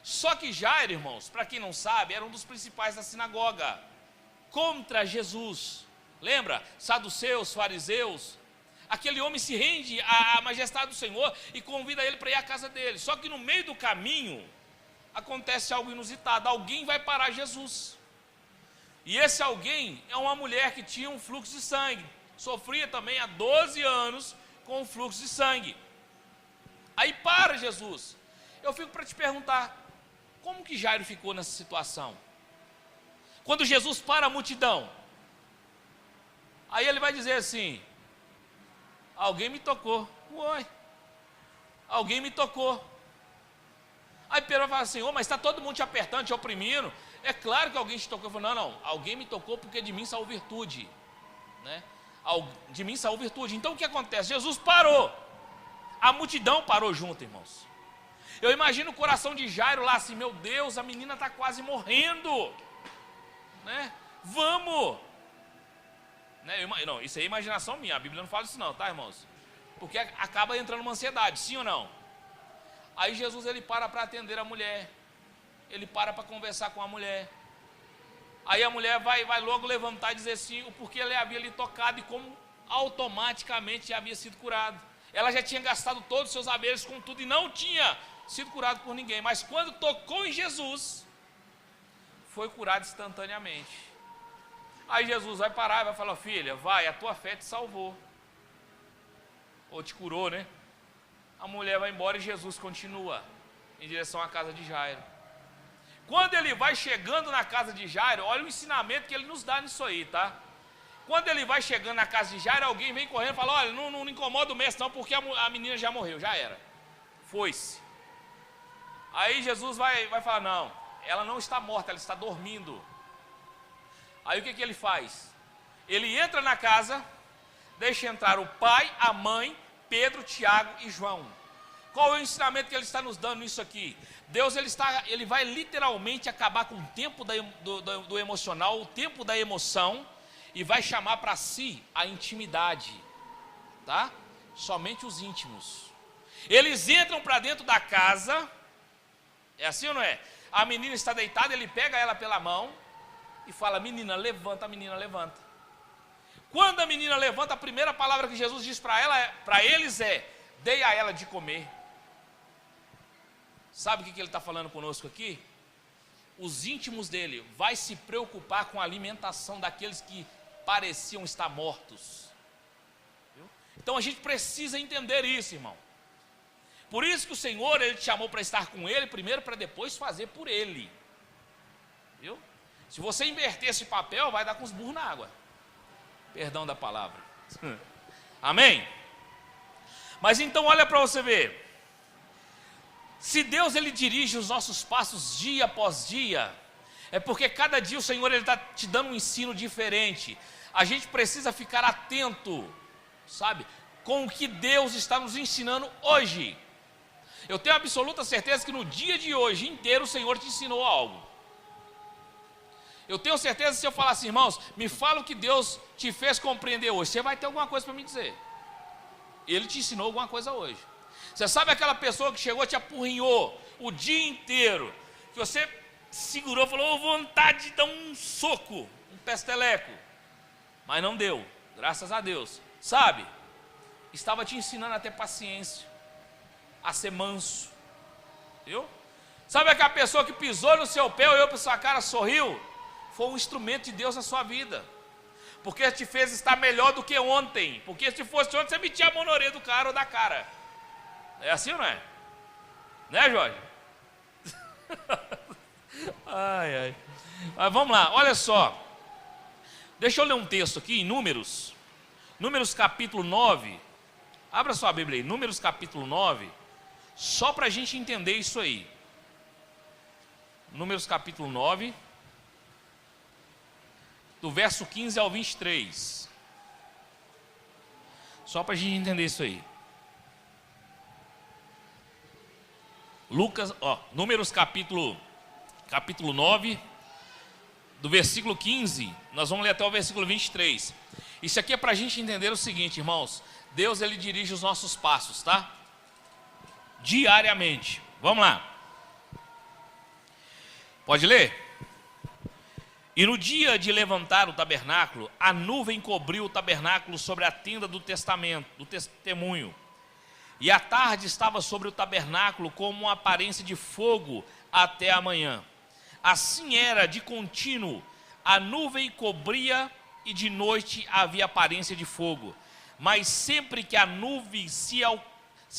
Speaker 1: Só que Jairo, irmãos, para quem não sabe, era um dos principais da sinagoga. Contra Jesus. Lembra? Saduceus, fariseus. Aquele homem se rende à majestade do Senhor e convida ele para ir à casa dele. Só que no meio do caminho acontece algo inusitado. Alguém vai parar Jesus. E esse alguém é uma mulher que tinha um fluxo de sangue. Sofria também há 12 anos com um fluxo de sangue. Aí para Jesus. Eu fico para te perguntar, como que Jairo ficou nessa situação? Quando Jesus para a multidão, aí ele vai dizer assim: alguém me tocou. Uai, alguém me tocou. Aí Pedro vai falar assim: mas está todo mundo te apertando, te oprimindo. É claro que alguém te tocou. Eu falo: não, alguém me tocou porque de mim saiu virtude, né? De mim saiu virtude. Então o que acontece? Jesus parou, a multidão parou junto, irmãos. Eu imagino o coração de Jairo lá assim: meu Deus, a menina está quase morrendo, né? Vamos, né? Não, isso aí é imaginação minha, a Bíblia não fala isso não, tá, irmãos? Porque acaba entrando uma ansiedade, sim ou não? Aí Jesus ele para atender a mulher, ele para conversar com a mulher. Aí a mulher vai logo levantar e dizer assim, o porquê ele havia lhe tocado e como automaticamente já havia sido curado. Ela já tinha gastado todos os seus haveres com tudo e não tinha sido curado por ninguém, mas quando tocou em Jesus, foi curado instantaneamente. Aí Jesus vai parar e vai falar: filha, vai, a tua fé te salvou, ou te curou, né? A mulher vai embora e Jesus continua em direção à casa de Jairo. Quando ele vai chegando na casa de Jairo, olha o ensinamento que ele nos dá nisso aí, tá? Quando ele vai chegando na casa de Jairo, alguém vem correndo e fala: olha, não incomoda o mestre não, porque a menina já morreu, já era, foi-se. Aí Jesus vai falar: não, ela não está morta, ela está dormindo. Aí o que ele faz? Ele entra na casa, deixa entrar o pai, a mãe, Pedro, Tiago e João. Qual é o ensinamento que ele está nos dando nisso aqui? Deus ele vai literalmente acabar com o tempo do emocional, o tempo da emoção, e vai chamar para si a intimidade, tá? Somente os íntimos. Eles entram para dentro da casa, é assim ou não é? A menina está deitada, ele pega ela pela mão e fala: menina, levanta, a menina levanta. Quando a menina levanta, a primeira palavra que Jesus diz para eles é: dei a ela de comer. Sabe o que ele está falando conosco aqui? Os íntimos dele vai se preocupar com a alimentação daqueles que pareciam estar mortos. Viu? Então a gente precisa entender isso, irmão. Por isso que o Senhor ele te chamou para estar com ele primeiro, para depois fazer por ele. Viu? Se você inverter esse papel, vai dar com os burros na água. Perdão da palavra. Amém? Mas então olha para você ver. Se Deus ele dirige os nossos passos dia após dia, é porque cada dia o Senhor ele está te dando um ensino diferente. A gente precisa ficar atento, sabe, com o que Deus está nos ensinando hoje. Eu tenho absoluta certeza que no dia de hoje inteiro o Senhor te ensinou algo. Eu tenho certeza que se eu falar assim: irmãos, me fala o que Deus te fez compreender hoje, você vai ter alguma coisa para me dizer. Ele te ensinou alguma coisa hoje. Você sabe aquela pessoa que chegou e te apurrinhou o dia inteiro, que você segurou e falou: vontade de dar um soco, um pesteleco, mas não deu, graças a Deus. Sabe, estava te ensinando a ter paciência, a ser manso, viu? Sabe aquela pessoa que pisou no seu pé, olhou para sua cara, sorriu? Foi um instrumento de Deus na sua vida, porque te fez estar melhor do que ontem. Porque se fosse ontem, você metia a mão na orelha do cara ou da cara. É assim ou não é? Né, Jorge? Ai, ai. Mas vamos lá, olha só. Deixa eu ler um texto aqui em Números. Números capítulo 9. Abra sua Bíblia aí, Números capítulo 9. Só para a gente entender isso aí. Números capítulo 9. Do verso 15 ao 23. Só para a gente entender isso aí. Números capítulo 9, do versículo 15, nós vamos ler até o versículo 23. Isso aqui é para a gente entender o seguinte, irmãos. Deus, Ele dirige os nossos passos, tá? Diariamente. Vamos lá. Pode ler? E no dia de levantar o tabernáculo, a nuvem cobriu o tabernáculo sobre a tenda do testemunho. E a tarde estava sobre o tabernáculo como uma aparência de fogo até a manhã. Assim era de contínuo, a nuvem cobria e de noite havia aparência de fogo. Mas sempre que a nuvem se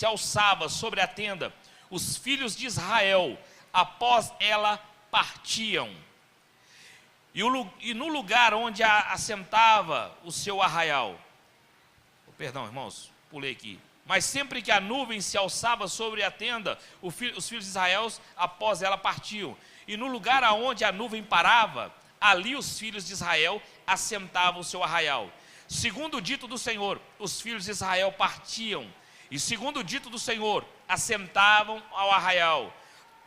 Speaker 1: alçava sobre a tenda, os filhos de Israel, após ela, partiam. E no lugar onde assentava o seu arraial. Perdão, irmãos, pulei aqui. Mas sempre que a nuvem se alçava sobre a tenda, os filhos de Israel, após ela, partiam. E no lugar aonde a nuvem parava, ali os filhos de Israel assentavam o seu arraial. Segundo o dito do Senhor, os filhos de Israel partiam. E segundo o dito do Senhor, assentavam ao arraial.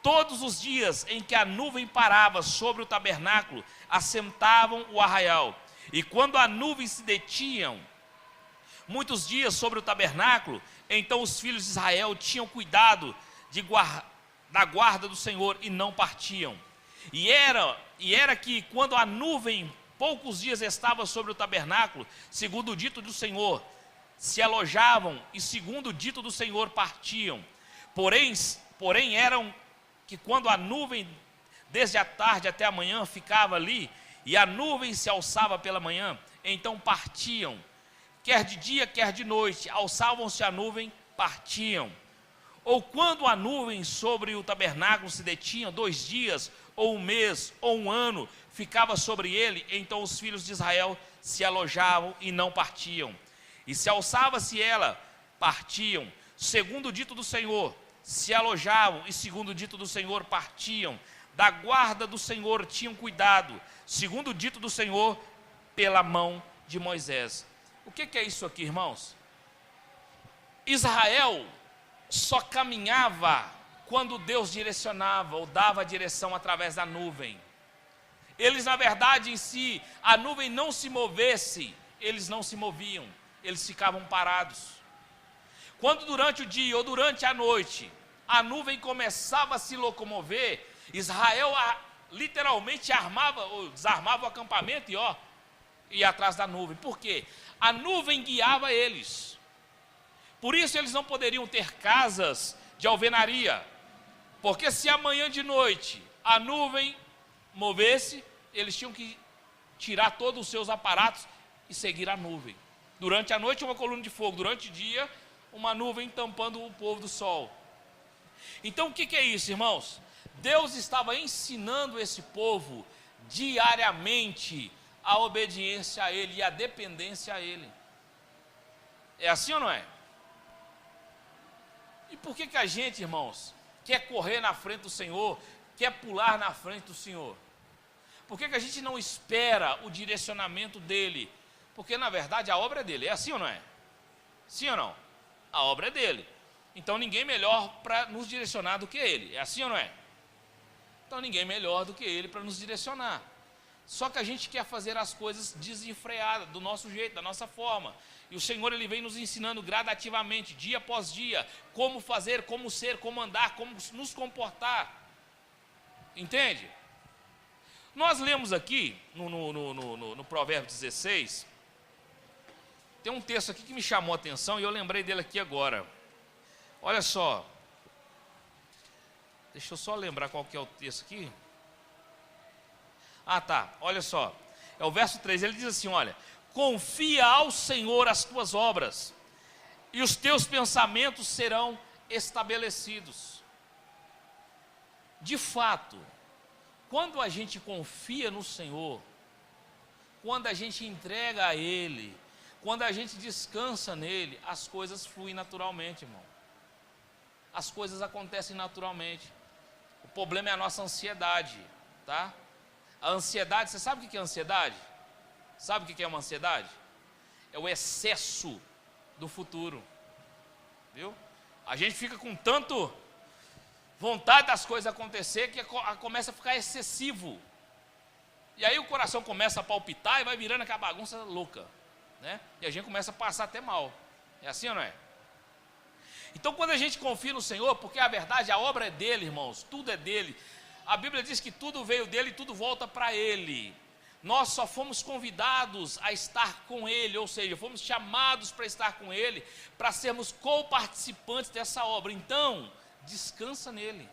Speaker 1: Todos os dias em que a nuvem parava sobre o tabernáculo, assentavam o arraial. E quando a nuvem se detinha muitos dias sobre o tabernáculo, então os filhos de Israel tinham cuidado da guarda do Senhor e não partiam. E era que quando a nuvem poucos dias estava sobre o tabernáculo, segundo o dito do Senhor, se alojavam e segundo o dito do Senhor partiam. Porém eram que quando a nuvem desde a tarde até a manhã ficava ali, e a nuvem se alçava pela manhã, então partiam. Quer de dia, quer de noite, alçavam-se a nuvem, partiam. Ou quando a nuvem sobre o tabernáculo se detinha 2 dias, ou 1 mês, ou 1 ano, ficava sobre ele, então os filhos de Israel se alojavam e não partiam. E se alçava-se ela, partiam. Segundo o dito do Senhor, se alojavam e segundo o dito do Senhor, partiam. Da guarda do Senhor tinham cuidado, segundo o dito do Senhor, pela mão de Moisés. O que é isso aqui, irmãos? Israel só caminhava quando Deus direcionava ou dava a direção através da nuvem. Eles, na verdade, em si, a nuvem não se movesse, eles não se moviam, eles ficavam parados. Quando durante o dia ou durante a noite, a nuvem começava a se locomover, Israel literalmente armava ou desarmava o acampamento e ia atrás da nuvem. Por quê? A nuvem guiava eles. Por isso eles não poderiam ter casas de alvenaria, porque se amanhã de noite a nuvem movesse, eles tinham que tirar todos os seus aparatos e seguir a nuvem. Durante a noite uma coluna de fogo, durante o dia uma nuvem tampando o povo do sol. Então o que é isso, irmãos? Deus estava ensinando esse povo diariamente a obediência a Ele e a dependência a Ele. É assim ou não é? E por que a gente, irmãos, quer correr na frente do Senhor, quer pular na frente do Senhor? Por que a gente não espera o direcionamento dEle? Porque na verdade a obra é dEle, é assim ou não é? Sim ou não? A obra é dEle. Então ninguém melhor para nos direcionar do que Ele, é assim ou não é? Então ninguém melhor do que Ele para nos direcionar. Só que a gente quer fazer as coisas desenfreadas, do nosso jeito, da nossa forma. E o Senhor, Ele vem nos ensinando gradativamente, dia após dia, como fazer, como ser, como andar, como nos comportar. Entende? Nós lemos aqui, no Provérbio 16, tem um texto aqui que me chamou a atenção e eu lembrei dele aqui agora. Olha só. Deixa eu só lembrar qual que é o texto aqui. Ah, tá, olha só. É o verso 3, ele diz assim, olha: confia ao Senhor as tuas obras, e os teus pensamentos serão estabelecidos. De fato, quando a gente confia no Senhor, quando a gente entrega a Ele, quando a gente descansa nele, as coisas fluem naturalmente, irmão. As coisas acontecem naturalmente. O problema é a nossa ansiedade, tá? A ansiedade, você sabe o que é ansiedade? Sabe o que é uma ansiedade? É o excesso do futuro, viu? A gente fica com tanto vontade das coisas acontecer que começa a ficar excessivo. E aí o coração começa a palpitar e vai virando aquela bagunça louca, né? E a gente começa a passar até mal. É assim ou não é? Então quando a gente confia no Senhor, porque a verdade, a obra é dele, irmãos, tudo é dele. A Bíblia diz que tudo veio dele e tudo volta para ele. Nós só fomos convidados a estar com ele, ou seja, fomos chamados para estar com ele, para sermos co-participantes dessa obra. Então, descansa nele,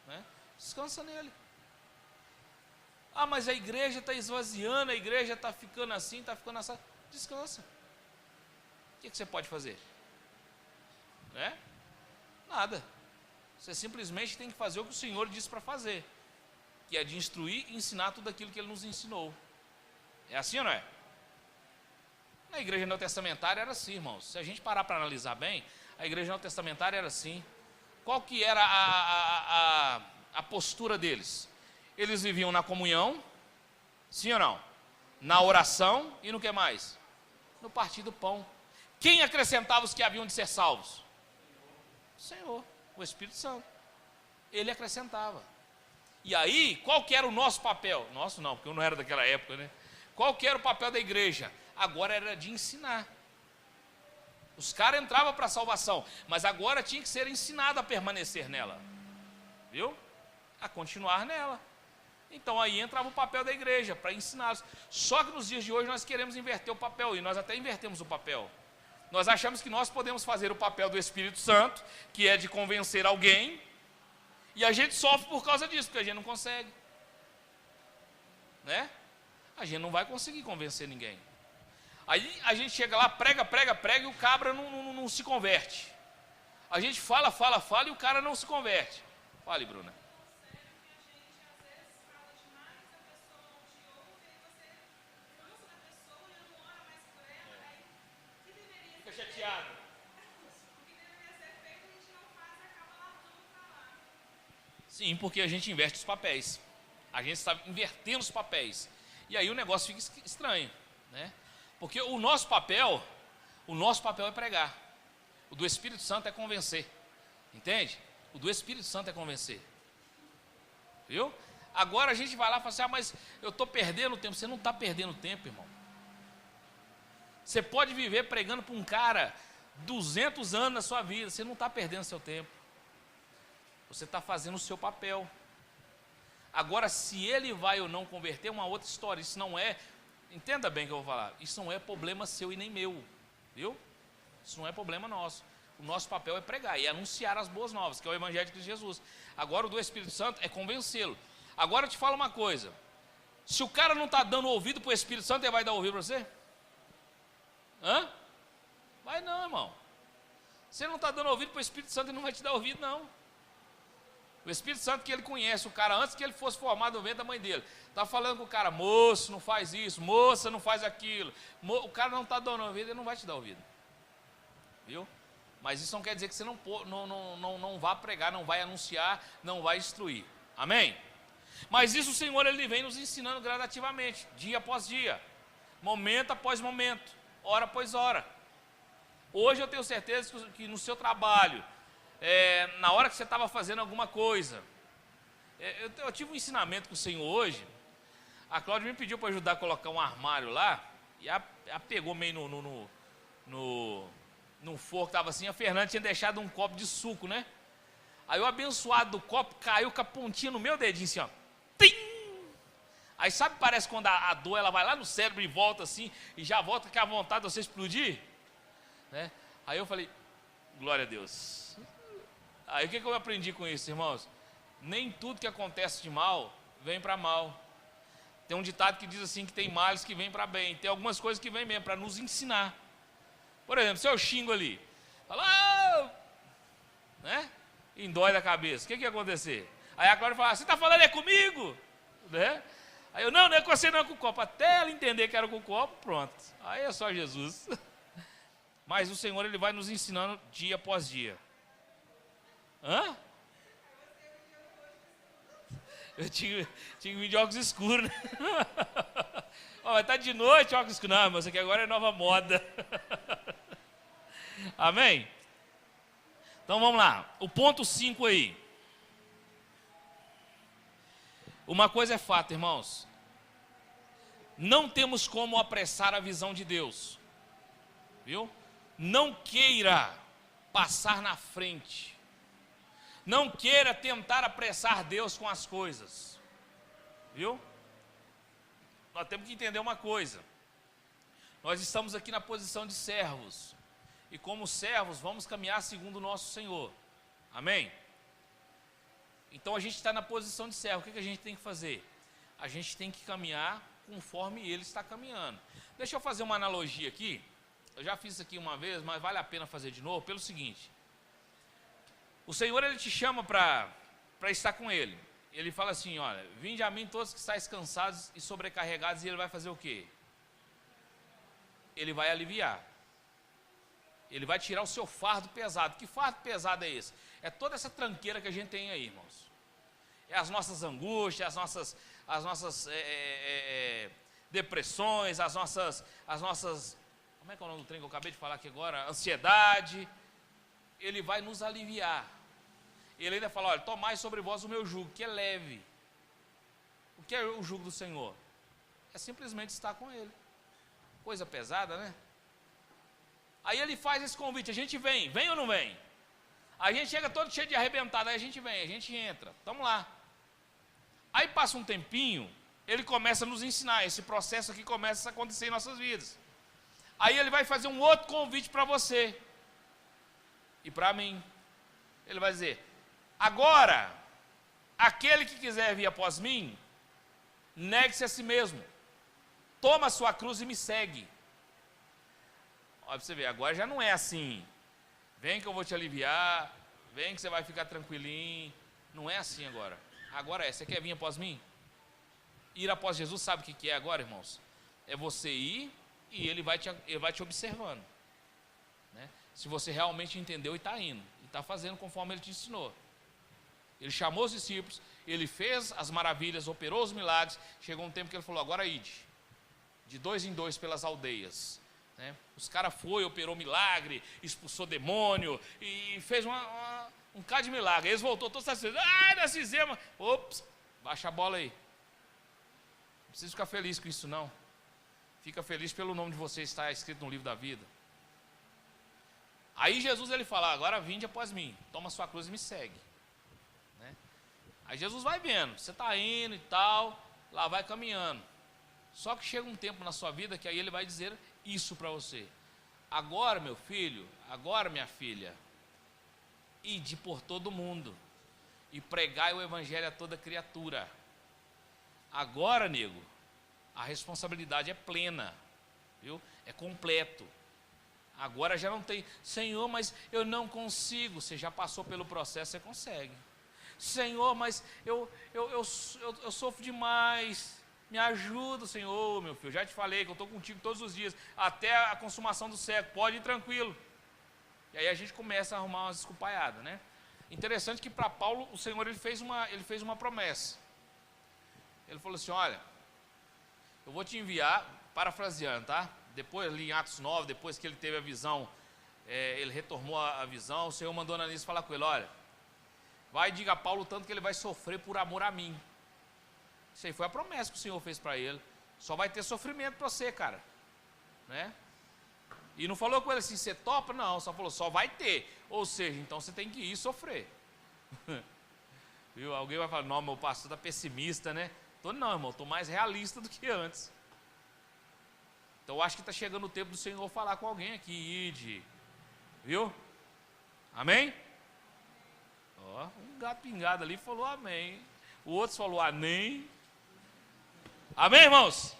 Speaker 1: né? Descansa nele. Ah, mas a igreja está esvaziando, a igreja está ficando assim, está ficando assim. Descansa. O que você pode fazer? Né? Nada. Você simplesmente tem que fazer o que o Senhor disse para fazer, que é de instruir e ensinar tudo aquilo que Ele nos ensinou. É assim ou não é? Na igreja neotestamentária era assim, irmãos. Se a gente parar para analisar bem, a igreja neotestamentária era assim. Qual que era a postura deles? Eles viviam na comunhão, sim ou não? Na oração e no que mais? No partir do pão. Quem acrescentava os que haviam de ser salvos? O Senhor, o Espírito Santo. Ele acrescentava. E aí, qual que era o nosso papel? Nosso não, porque eu não era daquela época, né? Qual que era o papel da igreja? Agora era de ensinar. Os caras entravam para a salvação, mas agora tinha que ser ensinado a permanecer nela. Viu? A continuar nela. Então aí entrava o papel da igreja, para ensiná-los. Só que nos dias de hoje nós queremos inverter o papel, e nós até invertemos o papel. Nós achamos que nós podemos fazer o papel do Espírito Santo, que é de convencer alguém, e a gente sofre por causa disso, porque a gente não consegue. Né? A gente não vai conseguir convencer ninguém. Aí a gente chega lá, prega, e o cabra não se converte. A gente fala, e o cara não se converte. Fale, Bruna. Fica chateado. Sim, porque a gente inverte os papéis. A gente está invertendo os papéis. E aí o negócio fica estranho, né? Porque o nosso papel é pregar. O do Espírito Santo é convencer. Entende? O do Espírito Santo é convencer. Viu? Agora a gente vai lá e fala assim: ah, mas eu estou perdendo tempo. Você não está perdendo tempo, irmão. Você pode viver pregando para um cara 200 anos na sua vida. Você não está perdendo seu tempo. Você está fazendo o seu papel. Agora, se ele vai ou não converter, é uma outra história. Isso não é, entenda bem o que eu vou falar, isso não é problema seu e nem meu, viu? Isso não é problema nosso. O nosso papel é pregar e anunciar as boas novas, que é o Evangelho de Jesus. Agora, o do Espírito Santo é convencê-lo. Agora, eu te falo uma coisa: se o cara não está dando ouvido para o Espírito Santo, ele vai dar ouvido para você? Hã? Vai não, irmão. Se ele não está dando ouvido para o Espírito Santo, ele não vai te dar ouvido, não. O Espírito Santo, que ele conhece o cara antes que ele fosse formado no ventre da mãe dele, está falando com o cara: moço, não faz isso, moça, não faz aquilo. O cara não está dando ouvido, ele não vai te dar ouvido. Viu? Mas isso não quer dizer que você não vá pregar, não vai anunciar, não vai instruir. Amém? Mas isso o Senhor, ele vem nos ensinando gradativamente, dia após dia, momento após momento, hora após hora. Hoje eu tenho certeza que no seu trabalho, na hora que você estava fazendo alguma coisa, eu tive um ensinamento com o Senhor hoje. A Cláudia me pediu para ajudar a colocar um armário lá, e ela pegou meio no forro que estava assim. A Fernanda tinha deixado um copo de suco, né? Aí o abençoado do copo caiu com a pontinha no meu dedinho assim, ó. Tim! Aí sabe, parece quando a dor ela vai lá no cérebro e volta assim, e já volta com a vontade de você explodir, né? Aí eu falei: glória a Deus. Aí o que eu aprendi com isso, irmãos? Nem tudo que acontece de mal vem para mal. Tem um ditado que diz assim, que tem males que vêm para bem. Tem algumas coisas que vêm mesmo para nos ensinar. Por exemplo, se eu xingo ali, fala, né? Endói da cabeça. O que ia acontecer? Aí a Cláudia fala, você está falando é comigo? Né? Aí eu, não é com você, não é com o copo. Até ela entender que era com o copo, pronto. Aí é só Jesus. Mas o Senhor, Ele vai nos ensinando dia após dia. Hã? Eu tinha que vir de óculos escuros, né? Vai estar de noite, óculos escuros. Não, mas isso aqui agora é nova moda. Amém? Então vamos lá. O ponto 5 aí. Uma coisa é fato, irmãos. Não temos como apressar a visão de Deus. Viu? Não queira passar na frente. Não queira tentar apressar Deus com as coisas. Viu? Nós temos que entender uma coisa. Nós estamos aqui na posição de servos. E como servos, vamos caminhar segundo o nosso Senhor. Amém? Então a gente está na posição de servo. O que a gente tem que fazer? A gente tem que caminhar conforme Ele está caminhando. Deixa eu fazer uma analogia aqui. Eu já fiz isso aqui uma vez, mas vale a pena fazer de novo, pelo seguinte. O Senhor, Ele te chama para estar com Ele. Ele fala assim, olha, vinde a mim todos que estáis cansados e sobrecarregados, e Ele vai fazer o quê? Ele vai aliviar. Ele vai tirar o seu fardo pesado. Que fardo pesado é esse? É toda essa tranqueira que a gente tem aí, irmãos. É as nossas angústias, as nossas depressões, as nossas, como é que é o nome do trem que eu acabei de falar aqui agora? Ansiedade. Ele vai nos aliviar. Ele ainda fala, olha, tomai sobre vós o meu jugo, que é leve. O que é o jugo do Senhor? É simplesmente estar com Ele. Coisa pesada, né? Aí Ele faz esse convite, a gente vem ou não vem? A gente chega todo cheio de arrebentado, aí a gente vem, a gente entra, estamos lá. Aí passa um tempinho, Ele começa a nos ensinar, esse processo aqui começa a acontecer em nossas vidas. Aí Ele vai fazer um outro convite para você e para mim. Ele vai dizer, agora, aquele que quiser vir após mim, negue-se a si mesmo, toma a sua cruz e me segue. Olha para você ver, agora já não é assim, vem que eu vou te aliviar, vem que você vai ficar tranquilinho. Não é assim agora. Agora é, você quer vir após mim? Ir após Jesus, sabe o que é agora, irmãos? É você ir e Ele vai te observando, né? Se você realmente entendeu e está indo, e está fazendo conforme Ele te ensinou. Ele chamou os discípulos, Ele fez as maravilhas, operou os milagres. Chegou um tempo que Ele falou, agora ide, de 2 em 2 pelas aldeias, né? Os caras operou milagre, expulsou demônio e fez um cara de milagre. Eles voltou todos satisfeitos. Nós fizemos. Ops, baixa a bola aí. Não precisa ficar feliz com isso não. Fica feliz pelo nome de vocês estar escrito no livro da vida. Aí Jesus, Ele fala, agora vinde após mim, toma sua cruz e me segue, né? Aí Jesus vai vendo, você está indo e tal, lá vai caminhando. Só que chega um tempo na sua vida que aí Ele vai dizer isso para você. Agora, meu filho, agora, minha filha, ide por todo mundo e pregai o evangelho a toda criatura. Agora, nego, a responsabilidade é plena, viu? É completo. Agora já não tem, Senhor, mas eu não consigo. Você já passou pelo processo, você consegue. Senhor, mas eu sofro demais. Me ajuda, Senhor, meu filho. Já te falei que eu estou contigo todos os dias, até a consumação do século. Pode ir tranquilo. E aí a gente começa a arrumar umas escupaiadas, né? Interessante que para Paulo, o Senhor ele fez uma promessa. Ele falou assim, olha, eu vou te enviar, parafraseando, tá? Depois, ali em Atos 9, depois que ele teve a visão, ele retomou a visão, o Senhor mandou Ananias falar com ele, olha, vai e diga a Paulo tanto que ele vai sofrer por amor a mim. Isso aí foi a promessa que o Senhor fez para ele. Só vai ter sofrimento para você, cara, né? E não falou com ele assim, você topa? Não, só falou, só vai ter. Ou seja, então você tem que ir sofrer. Viu? Alguém vai falar, não, meu pastor está pessimista, né? Não, irmão, estou mais realista do que antes. Então eu acho que está chegando o tempo do Senhor falar com alguém aqui, ide. Viu? Amém? Ó, um gato pingado ali falou amém. O outro falou amém. Amém, irmãos?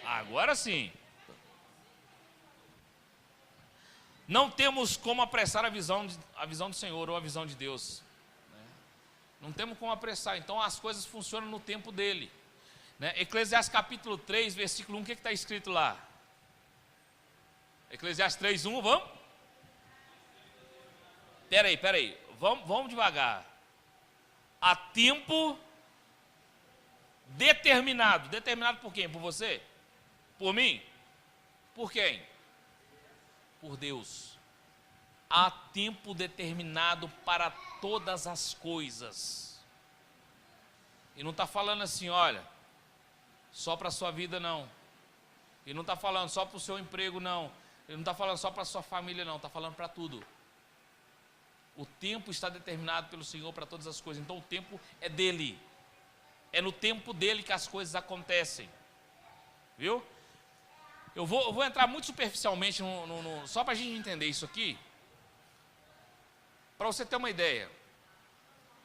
Speaker 1: Amém. Agora sim. Não temos como apressar a visão do Senhor ou a visão de Deus. Não temos como apressar. Então as coisas funcionam no tempo dele. Né? Eclesiastes capítulo 3, versículo 1, o que está escrito lá? Eclesiastes 3, 1, vamos? Peraí, vamos devagar. Há tempo determinado. Determinado por quem? Por você? Por mim? Por quem? Por Deus. Há tempo determinado para todas as coisas. E não está falando assim, olha, só para a sua vida não. E não está falando só para o seu emprego não. Ele não está falando só para a sua família não, está falando para tudo. O tempo está determinado pelo Senhor para todas as coisas. Então o tempo é dele. É no tempo dele que as coisas acontecem. Viu? Eu vou entrar muito superficialmente, só para a gente entender isso aqui. Para você ter uma ideia.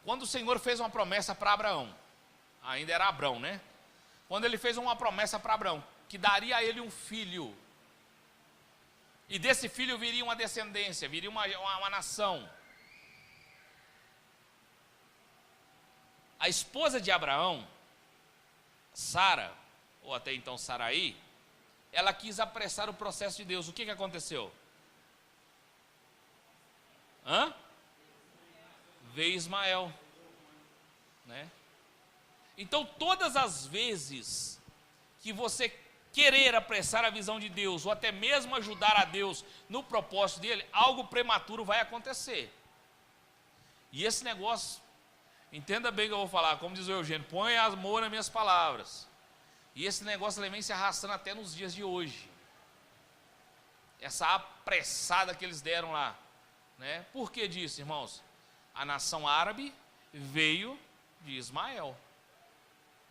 Speaker 1: Quando o Senhor fez uma promessa para Abraão, ainda era Abrão, né? Quando ele fez uma promessa para Abraão, que daria a ele um filho. E desse filho viria uma descendência, viria uma nação. A esposa de Abraão, Sara, ou até então Saraí, ela quis apressar o processo de Deus. O que aconteceu? Veio Ismael. Né? Então todas as vezes que você querer apressar a visão de Deus, ou até mesmo ajudar a Deus no propósito dele, algo prematuro vai acontecer. E esse negócio, entenda bem o que eu vou falar, como diz o Eugênio, põe amor nas minhas palavras. E esse negócio ele vem se arrastando até nos dias de hoje. Essa apressada que eles deram lá. Né? Por que disso, irmãos? A nação árabe veio de Ismael.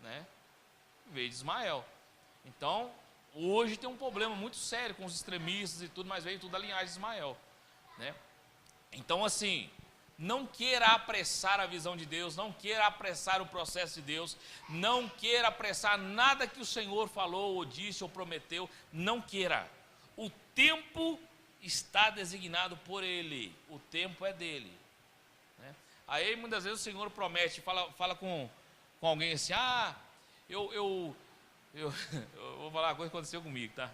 Speaker 1: Né? Veio de Ismael. Então, hoje tem um problema muito sério com os extremistas e tudo, mas veio tudo da linhagem de Ismael. Né? Então, assim, não queira apressar a visão de Deus, não queira apressar o processo de Deus, não queira apressar nada que o Senhor falou, ou disse, ou prometeu, não queira. O tempo está designado por Ele, o tempo é dele. Né? Aí, muitas vezes, o Senhor promete, fala com alguém assim, eu vou falar uma coisa que aconteceu comigo, tá?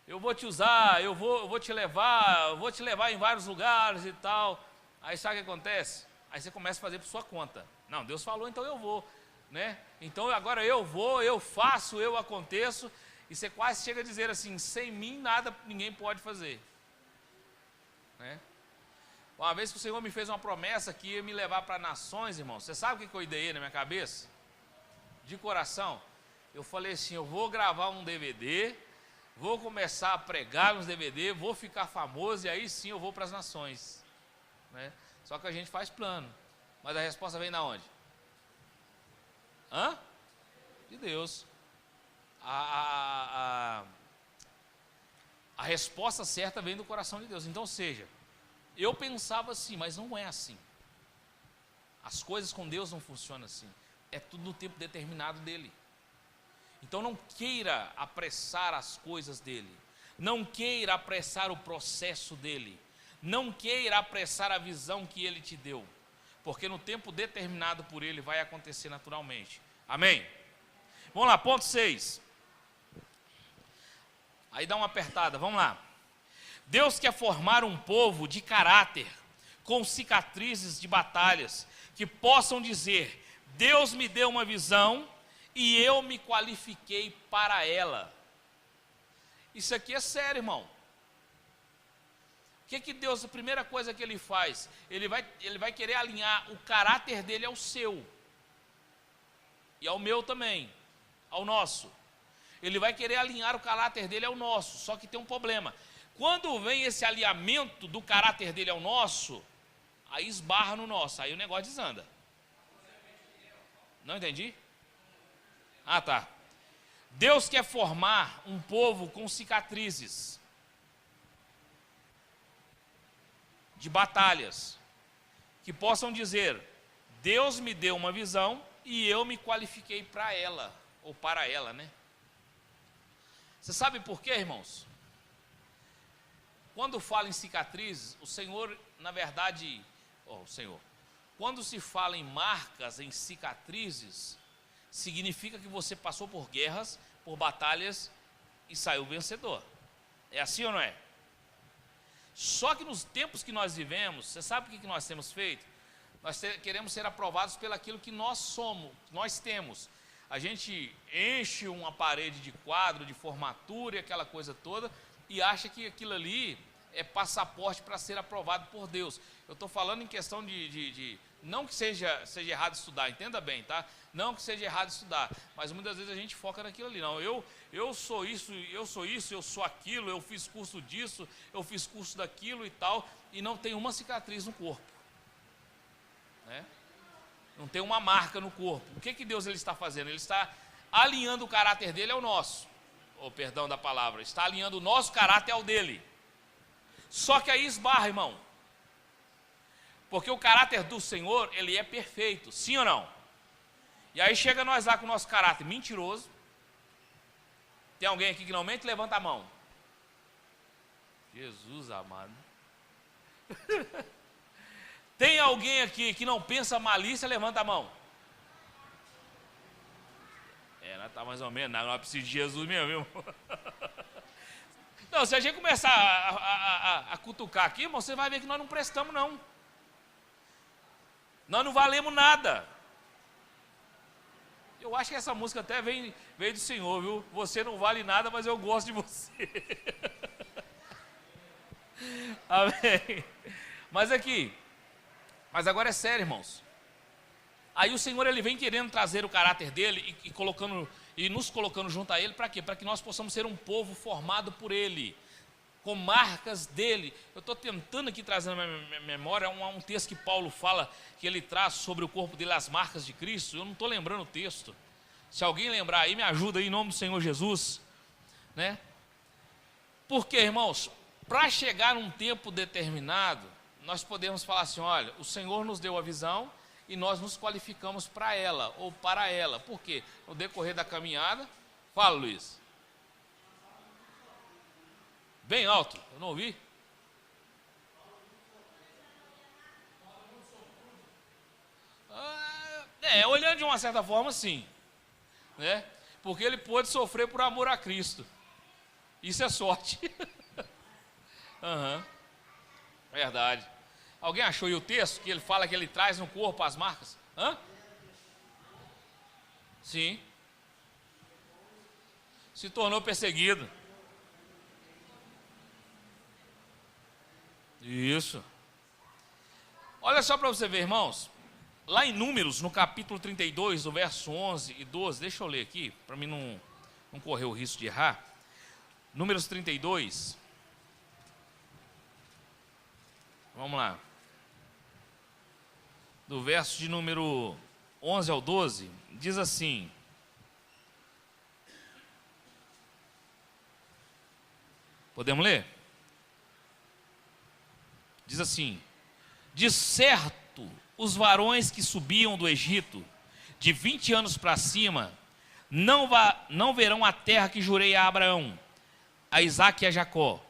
Speaker 1: Eu vou te usar, eu vou te levar em vários lugares e tal. Aí sabe o que acontece? Aí você começa a fazer por sua conta. Não, Deus falou, então eu vou, né? Então agora eu vou, eu faço, eu aconteço. E você quase chega a dizer assim, sem mim nada ninguém pode fazer. Né? Uma vez que o Senhor me fez uma promessa que ia me levar para nações, irmão. Você sabe o que eu ideei na minha cabeça? De coração, eu falei assim, eu vou gravar um DVD, vou começar a pregar nos DVD, vou ficar famoso e aí sim eu vou para as nações. Né? Só que a gente faz plano, mas a resposta vem da onde? De Deus. A resposta certa vem do coração de Deus. Então, ou seja, eu pensava assim, mas não é assim. As coisas com Deus não funcionam assim. É tudo no tempo determinado dele. Então não queira apressar as coisas dele. Não queira apressar o processo dele. Não queira apressar a visão que ele te deu. Porque no tempo determinado por ele vai acontecer naturalmente. Amém? Vamos lá, ponto 6. Aí dá uma apertada, vamos lá. Deus quer formar um povo de caráter, com cicatrizes de batalhas, que possam dizer, Deus me deu uma visão e eu me qualifiquei para ela. Isso aqui é sério, irmão. O que Deus, a primeira coisa que ele faz? Ele vai querer alinhar o caráter dele ao seu. E ao meu também, ao nosso. Ele vai querer alinhar o caráter dele ao nosso, só que tem um problema. Quando vem esse alinhamento do caráter dele ao nosso, aí esbarra no nosso, aí o negócio desanda. Não entendi? Tá. Deus quer formar um povo com cicatrizes de batalhas, que possam dizer, Deus me deu uma visão e eu me qualifiquei para ela, ou para ela, né? Você sabe por quê, irmãos? Quando fala em cicatrizes, o Senhor, na verdade, quando se fala em marcas, em cicatrizes, significa que você passou por guerras, por batalhas e saiu vencedor. É assim ou não é? Só que nos tempos que nós vivemos, você sabe o que nós temos feito? Nós queremos ser aprovados pelo aquilo que nós somos, nós temos. A gente enche uma parede de quadro, de formatura e aquela coisa toda, e acha que aquilo ali é passaporte para ser aprovado por Deus. Eu estou falando em questão não que seja errado estudar, entenda bem, tá? Não que seja errado estudar, mas muitas vezes a gente foca naquilo ali. Não, eu sou isso, eu sou aquilo, eu fiz curso disso, eu fiz curso daquilo e tal, e não tem uma cicatriz no corpo, né? Não tem uma marca no corpo. O que Deus ele está fazendo? Ele está alinhando o caráter dele ao nosso, perdão da palavra, está alinhando o nosso caráter ao dele. Só que aí esbarra, irmão, porque o caráter do Senhor, ele é perfeito, sim ou não? E aí chega nós lá com o nosso caráter mentiroso. Tem alguém aqui que não mente? Levanta a mão. Jesus amado. Tem alguém aqui que não pensa malícia? Levanta a mão. Nós tá mais ou menos, nós precisamos de Jesus mesmo, viu? Não, se a gente começar a cutucar aqui, irmão, você vai ver que nós não prestamos, não. Nós não valemos nada. Eu acho que essa música até veio do Senhor, viu? Você não vale nada, mas eu gosto de você. Amém. Mas agora é sério, irmãos. Aí o Senhor ele vem querendo trazer o caráter dele e nos colocando junto a ele, para quê? Para que nós possamos ser um povo formado por ele, com marcas dele. Eu estou tentando aqui trazer na minha memória um texto que Paulo fala, que ele traz sobre o corpo dele as marcas de Cristo. Eu não estou lembrando o texto. Se alguém lembrar aí, me ajuda aí em nome do Senhor Jesus, né? Porque, irmãos, para chegar num tempo determinado, nós podemos falar assim: olha, o Senhor nos deu a visão e nós nos qualificamos para ela, ou para ela. Por quê? No decorrer da caminhada, fala, Luiz. Bem alto, eu não ouvi. Olhando de uma certa forma, sim, né? Porque ele pôde sofrer por amor a Cristo. Isso é sorte. Uhum. Verdade. Alguém achou aí o texto que ele fala que ele traz no corpo as marcas? Hã? Sim. Se tornou perseguido. Isso. Olha só para você ver, irmãos. Lá em Números, no capítulo 32, do verso 11 e 12, deixa eu ler aqui, para mim não correr o risco de errar. Números 32. Vamos lá. Do verso de número 11 ao 12, diz assim: podemos ler? Diz assim: de certo, os varões que subiam do Egito, de 20 anos para cima, não verão a terra que jurei a Abraão, a Isaque e a Jacó,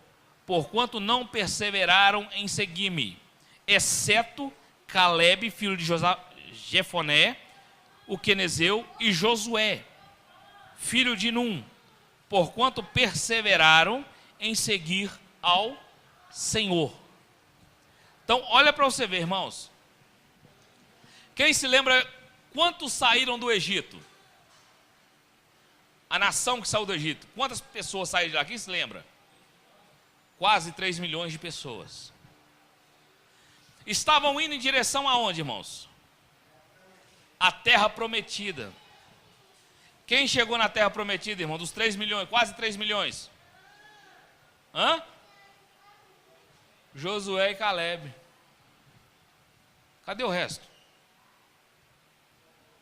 Speaker 1: porquanto não perseveraram em seguir-me, exceto Calebe, filho de Jefoné, o quenezeu, e Josué, filho de Num, porquanto perseveraram em seguir ao Senhor. Então, olha para você ver, irmãos. Quem se lembra quantos saíram do Egito? A nação que saiu do Egito. Quantas pessoas saíram de lá? Quem se lembra? Quase 3 milhões de pessoas. Estavam indo em direção aonde, irmãos? A terra prometida. Quem chegou na terra prometida, irmão? Dos 3 milhões, quase 3 milhões. Hã? Josué e Calebe. Cadê o resto?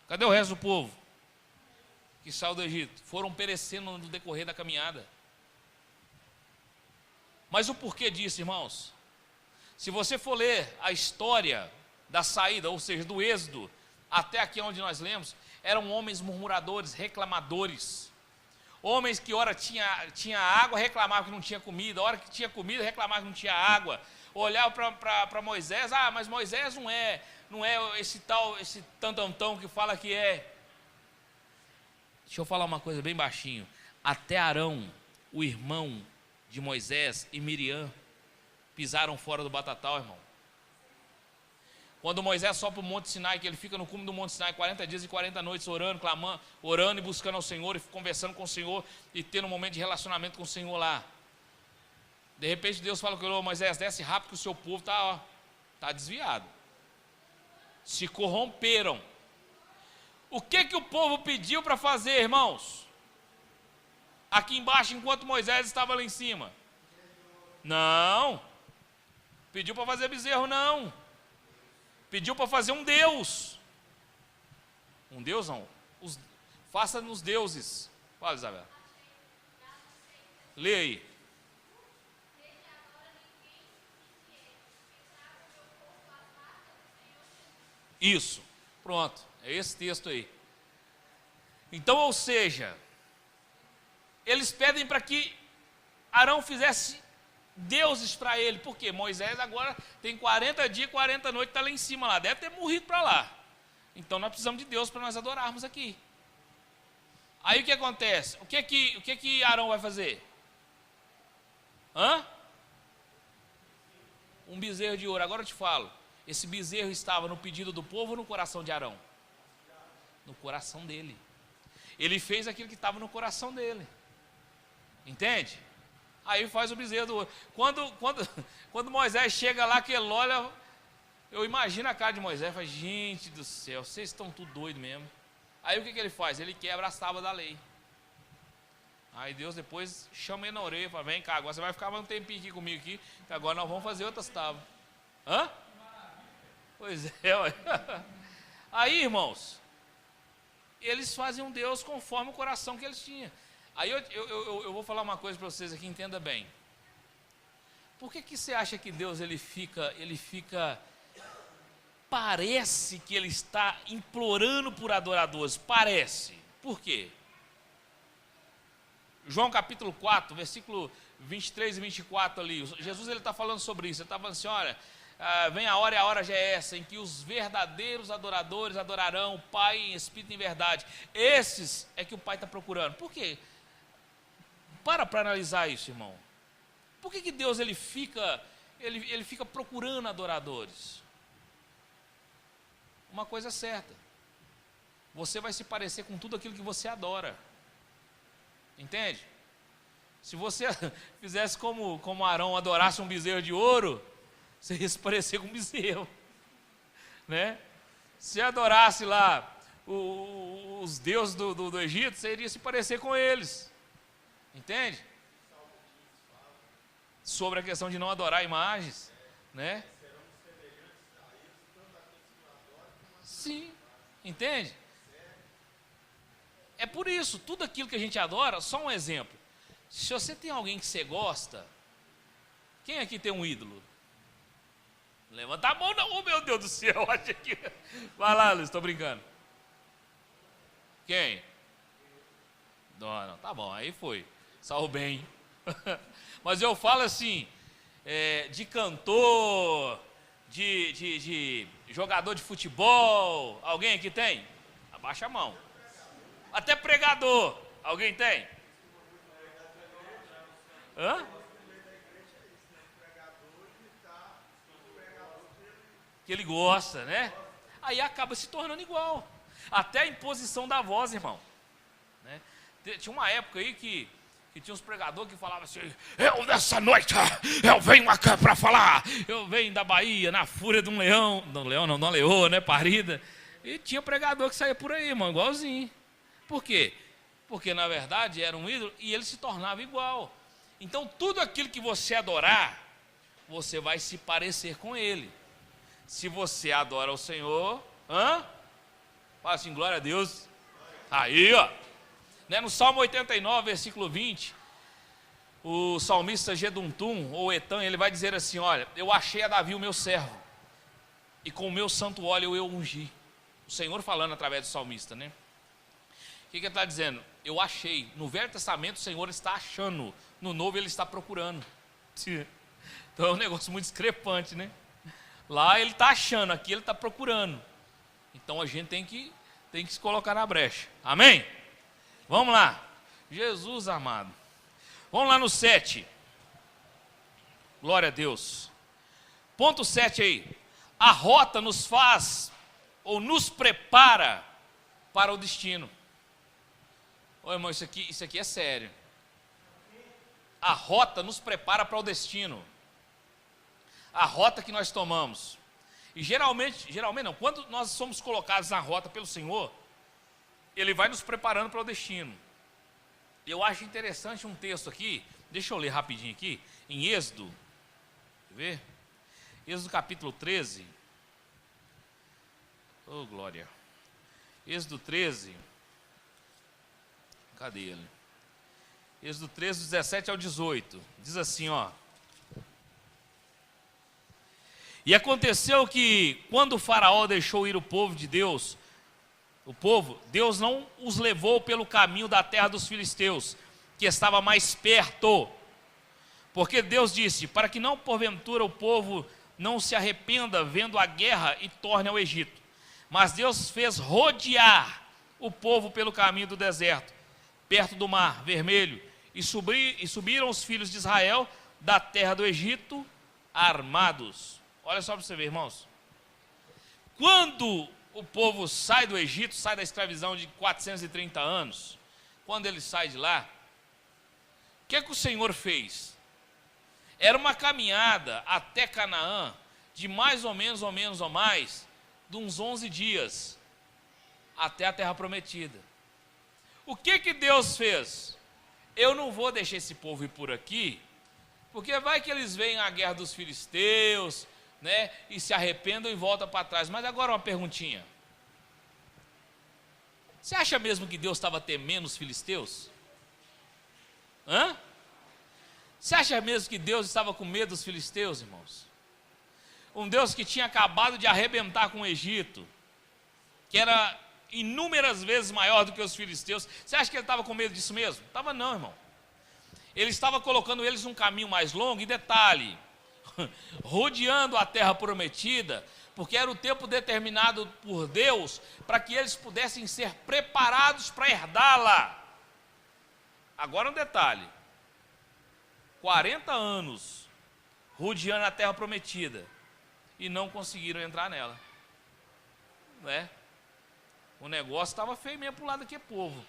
Speaker 1: Cadê o resto do povo que saiu do Egito? Foram perecendo no decorrer da caminhada. Mas o porquê disso, irmãos? Se você for ler a história da saída, ou seja, do êxodo, até aqui onde nós lemos, eram homens murmuradores, reclamadores. Homens que ora tinha água, reclamavam que não tinha comida. Hora que tinha comida, reclamavam que não tinha água. Olhavam para Moisés: mas Moisés não é não é esse tantantão que fala que é. Deixa eu falar uma coisa bem baixinho. Até Arão, o irmão de Moisés, e Miriam pisaram fora do batatal, irmão. Quando Moisés sobe para o Monte Sinai, que ele fica no cume do Monte Sinai 40 dias e 40 noites orando, clamando, orando e buscando ao Senhor, e conversando com o Senhor, e tendo um momento de relacionamento com o Senhor lá. De repente Deus fala com ele: Moisés, desce rápido que o seu povo está desviado. Se corromperam. O que o povo pediu para fazer, irmãos? Aqui embaixo, enquanto Moisés estava lá em cima. Não. Pediu para fazer bezerro, não. Pediu para fazer um Deus. Um Deus não. Faça-nos deuses. Fala, Isabel. Lê aí. Isso. Pronto. É esse texto aí. Então, ou seja, eles pedem para que Arão fizesse deuses para ele. Por quê? Moisés agora tem 40 dias e 40 noites, está lá em cima lá. Deve ter morrido para lá. Então nós precisamos de Deus para nós adorarmos aqui. Aí o que acontece? O que Arão vai fazer? Um bezerro de ouro. Agora eu te falo. Esse bezerro estava no pedido do povo ou no coração de Arão? No coração dele. Ele fez aquilo que estava no coração dele. Entende? Aí faz o bezerro do ouro. Quando Moisés chega lá, que ele olha, eu imagino a cara de Moisés, fala: gente do céu, vocês estão tudo doido mesmo. Aí o que ele faz? Ele quebra as tábuas da lei. Aí Deus depois chama ele na orelha e fala: vem cá, agora você vai ficar um tempinho aqui comigo aqui, que agora nós vamos fazer outras tábuas. Pois é, ué. Aí, irmãos, eles fazem um Deus conforme o coração que eles tinham. Aí eu vou falar uma coisa para vocês aqui, entenda bem. Por que você acha que Deus ele fica, parece que ele está implorando por adoradores? Parece. Por quê? João capítulo 4, versículo 23 e 24 ali, Jesus ele está falando sobre isso. Ele está falando assim: olha, vem a hora e a hora já é essa, em que os verdadeiros adoradores adorarão o Pai em espírito e em verdade. Esses é que o Pai está procurando. Por quê? Para analisar isso, irmão. Por que Deus ele fica procurando adoradores? Uma coisa é certa: você vai se parecer com tudo aquilo que você adora. Entende? Se você fizesse como Arão, adorasse um bezerro de ouro, você ia se parecer com um bezerro, né? Se adorasse lá os deuses do Egito, você iria se parecer com eles. Entende? Sobre a questão de não adorar imagens, né? Sim, entende? É por isso, tudo aquilo que a gente adora, só um exemplo. Se você tem alguém que você gosta, quem aqui tem um ídolo? Levanta a mão, não, oh, meu Deus do céu, acho que... Vai lá, Luiz, estou brincando. Quem? Não, tá bom, aí foi. Saiu bem. Mas eu falo assim, de cantor, de jogador de futebol. Alguém aqui tem? Abaixa a mão. Até pregador. Alguém tem? Que ele gosta, né? Aí acaba se tornando igual. Até a imposição da voz, irmão, né? Tinha uma época aí que tinha uns pregadores que falavam assim: eu nessa noite, eu venho aqui para falar, eu venho da Bahia, na fúria de um leão, de uma leoa, né, parida. E tinha pregador que saía por aí, irmão, igualzinho. Por quê? Porque na verdade era um ídolo e ele se tornava igual. Então tudo aquilo que você adorar, você vai se parecer com ele. Se você adora o Senhor, fala assim: glória a Deus. Aí, ó, né, no Salmo 89, versículo 20, o salmista Geduntum, ou Etan, ele vai dizer assim: olha, eu achei a Davi o meu servo, e com o meu santo óleo eu ungi. O Senhor falando através do salmista, né? O que ele está dizendo? Eu achei. No Velho Testamento o Senhor está achando, no Novo ele está procurando. Então é um negócio muito discrepante, né? Lá ele está achando, aqui ele está procurando. Então a gente tem que se colocar na brecha. Amém? Vamos lá. Jesus amado. Vamos lá no 7. Glória a Deus. Ponto 7 aí. A rota nos faz ou nos prepara para o destino. Ô irmão, isso aqui é sério. A rota nos prepara para o destino. A rota que nós tomamos. E geralmente não, quando nós somos colocados na rota pelo Senhor, Ele vai nos preparando para o destino. Eu acho interessante um texto aqui, deixa eu ler rapidinho aqui, em Êxodo, quer ver? Êxodo capítulo 13. Oh, glória. Êxodo 13. Cadê ele? Êxodo 13, 17 ao 18. Diz assim, ó. E aconteceu que, quando o faraó deixou ir o povo de Deus, Deus não os levou pelo caminho da terra dos filisteus, que estava mais perto. Porque Deus disse, para que não porventura o povo não se arrependa vendo a guerra e torne ao Egito. Mas Deus fez rodear o povo pelo caminho do deserto, perto do mar vermelho, e subiram os filhos de Israel da terra do Egito armados. Olha só para você ver, irmãos. Quando o povo sai do Egito, sai da escravidão de 430 anos, quando ele sai de lá, o que o Senhor fez? Era uma caminhada até Canaã de mais ou menos, de uns 11 dias, até a terra prometida. O que Deus fez? Eu não vou deixar esse povo ir por aqui, porque vai que eles veem a guerra dos filisteus, né, e se arrependam e voltam para trás. Mas agora uma perguntinha. Você acha mesmo que Deus estava temendo os filisteus? Hã? Você acha mesmo que Deus estava com medo dos filisteus, irmãos? Um Deus que tinha acabado de arrebentar com o Egito, que era inúmeras vezes maior do que os filisteus. Você acha que ele estava com medo disso mesmo? Não estava não, irmão. Ele estava colocando eles num caminho mais longo, e detalhe, rodeando a terra prometida, porque era o tempo determinado por Deus, para que eles pudessem ser preparados para herdá-la. Agora um detalhe, 40 anos rodeando a terra prometida, e não conseguiram entrar nela, não é? O negócio estava feio mesmo para o lado daquele povo,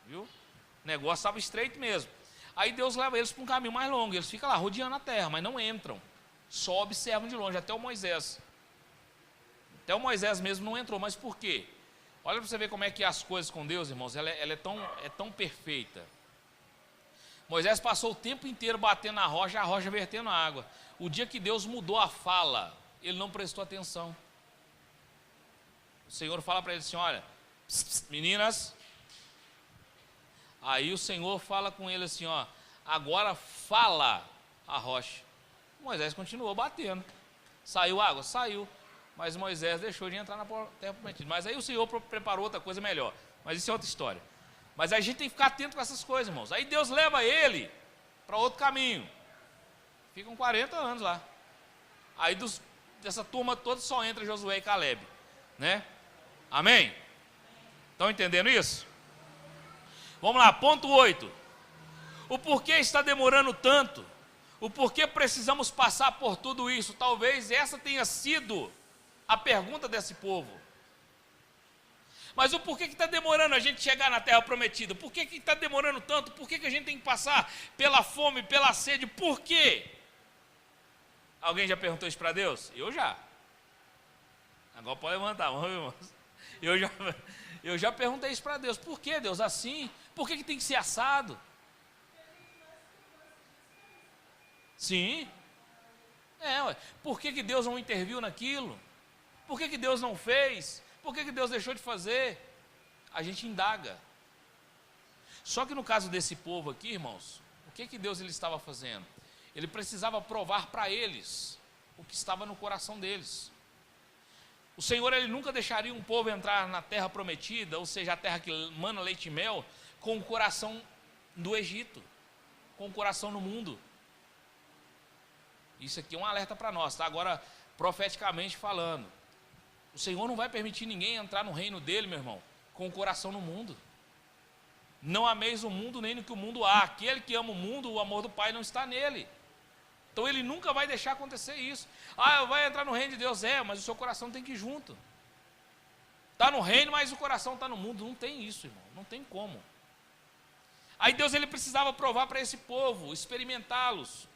Speaker 1: viu? O negócio estava estreito mesmo. Aí Deus leva eles para um caminho mais longo, eles ficam lá rodeando a terra, mas não entram, só observam de longe, até o Moisés. Até o Moisés mesmo não entrou, mas por quê? Olha para você ver como é que as coisas com Deus, irmãos, ela é tão perfeita. Moisés passou o tempo inteiro batendo na rocha, a rocha vertendo água. O dia que Deus mudou a fala, ele não prestou atenção. O Senhor fala para ele assim, olha, pss, pss, meninas. Aí o Senhor fala com ele assim, ó, agora fala a rocha. Moisés continuou batendo. Saiu água? Saiu. Mas Moisés deixou de entrar na terra prometida. Mas aí o Senhor preparou outra coisa melhor. Mas isso é outra história. Mas a gente tem que ficar atento com essas coisas, irmãos. Aí Deus leva ele para outro caminho. Ficam 40 anos lá. Aí dessa turma toda só entra Josué e Caleb, né? Amém? Estão entendendo isso? Vamos lá, ponto 8. O porquê está demorando tanto? O porquê precisamos passar por tudo isso? Talvez essa tenha sido a pergunta desse povo. Mas o porquê que está demorando a gente chegar na terra prometida? Por que está demorando tanto? Por que a gente tem que passar pela fome, pela sede? Por quê? Alguém já perguntou isso para Deus? Eu já. Agora pode levantar, vamos ver, irmãos. Eu já perguntei isso para Deus. Por que, Deus, assim? Por que tem que ser assado? Sim. Por que Deus não interviu naquilo? Por que Deus não fez? Por que Deus deixou de fazer? A gente indaga. Só que no caso desse povo aqui, irmãos, o que Deus ele estava fazendo? Ele precisava provar para eles o que estava no coração deles. O Senhor ele nunca deixaria um povo entrar na terra prometida, ou seja, a terra que mana leite e mel, com o coração do Egito, com o coração no mundo. Isso aqui é um alerta para nós, tá? Agora, profeticamente falando. O Senhor não vai permitir ninguém entrar no reino dele, meu irmão, com o coração no mundo. Não ameis o mundo nem no que o mundo há. Aquele que ama o mundo, o amor do Pai não está nele. Então ele nunca vai deixar acontecer isso. Vai entrar no reino de Deus, mas o seu coração tem que ir junto. Está no reino, mas o coração está no mundo. Não tem isso, irmão, não tem como. Aí Deus ele precisava provar para esse povo, experimentá-los.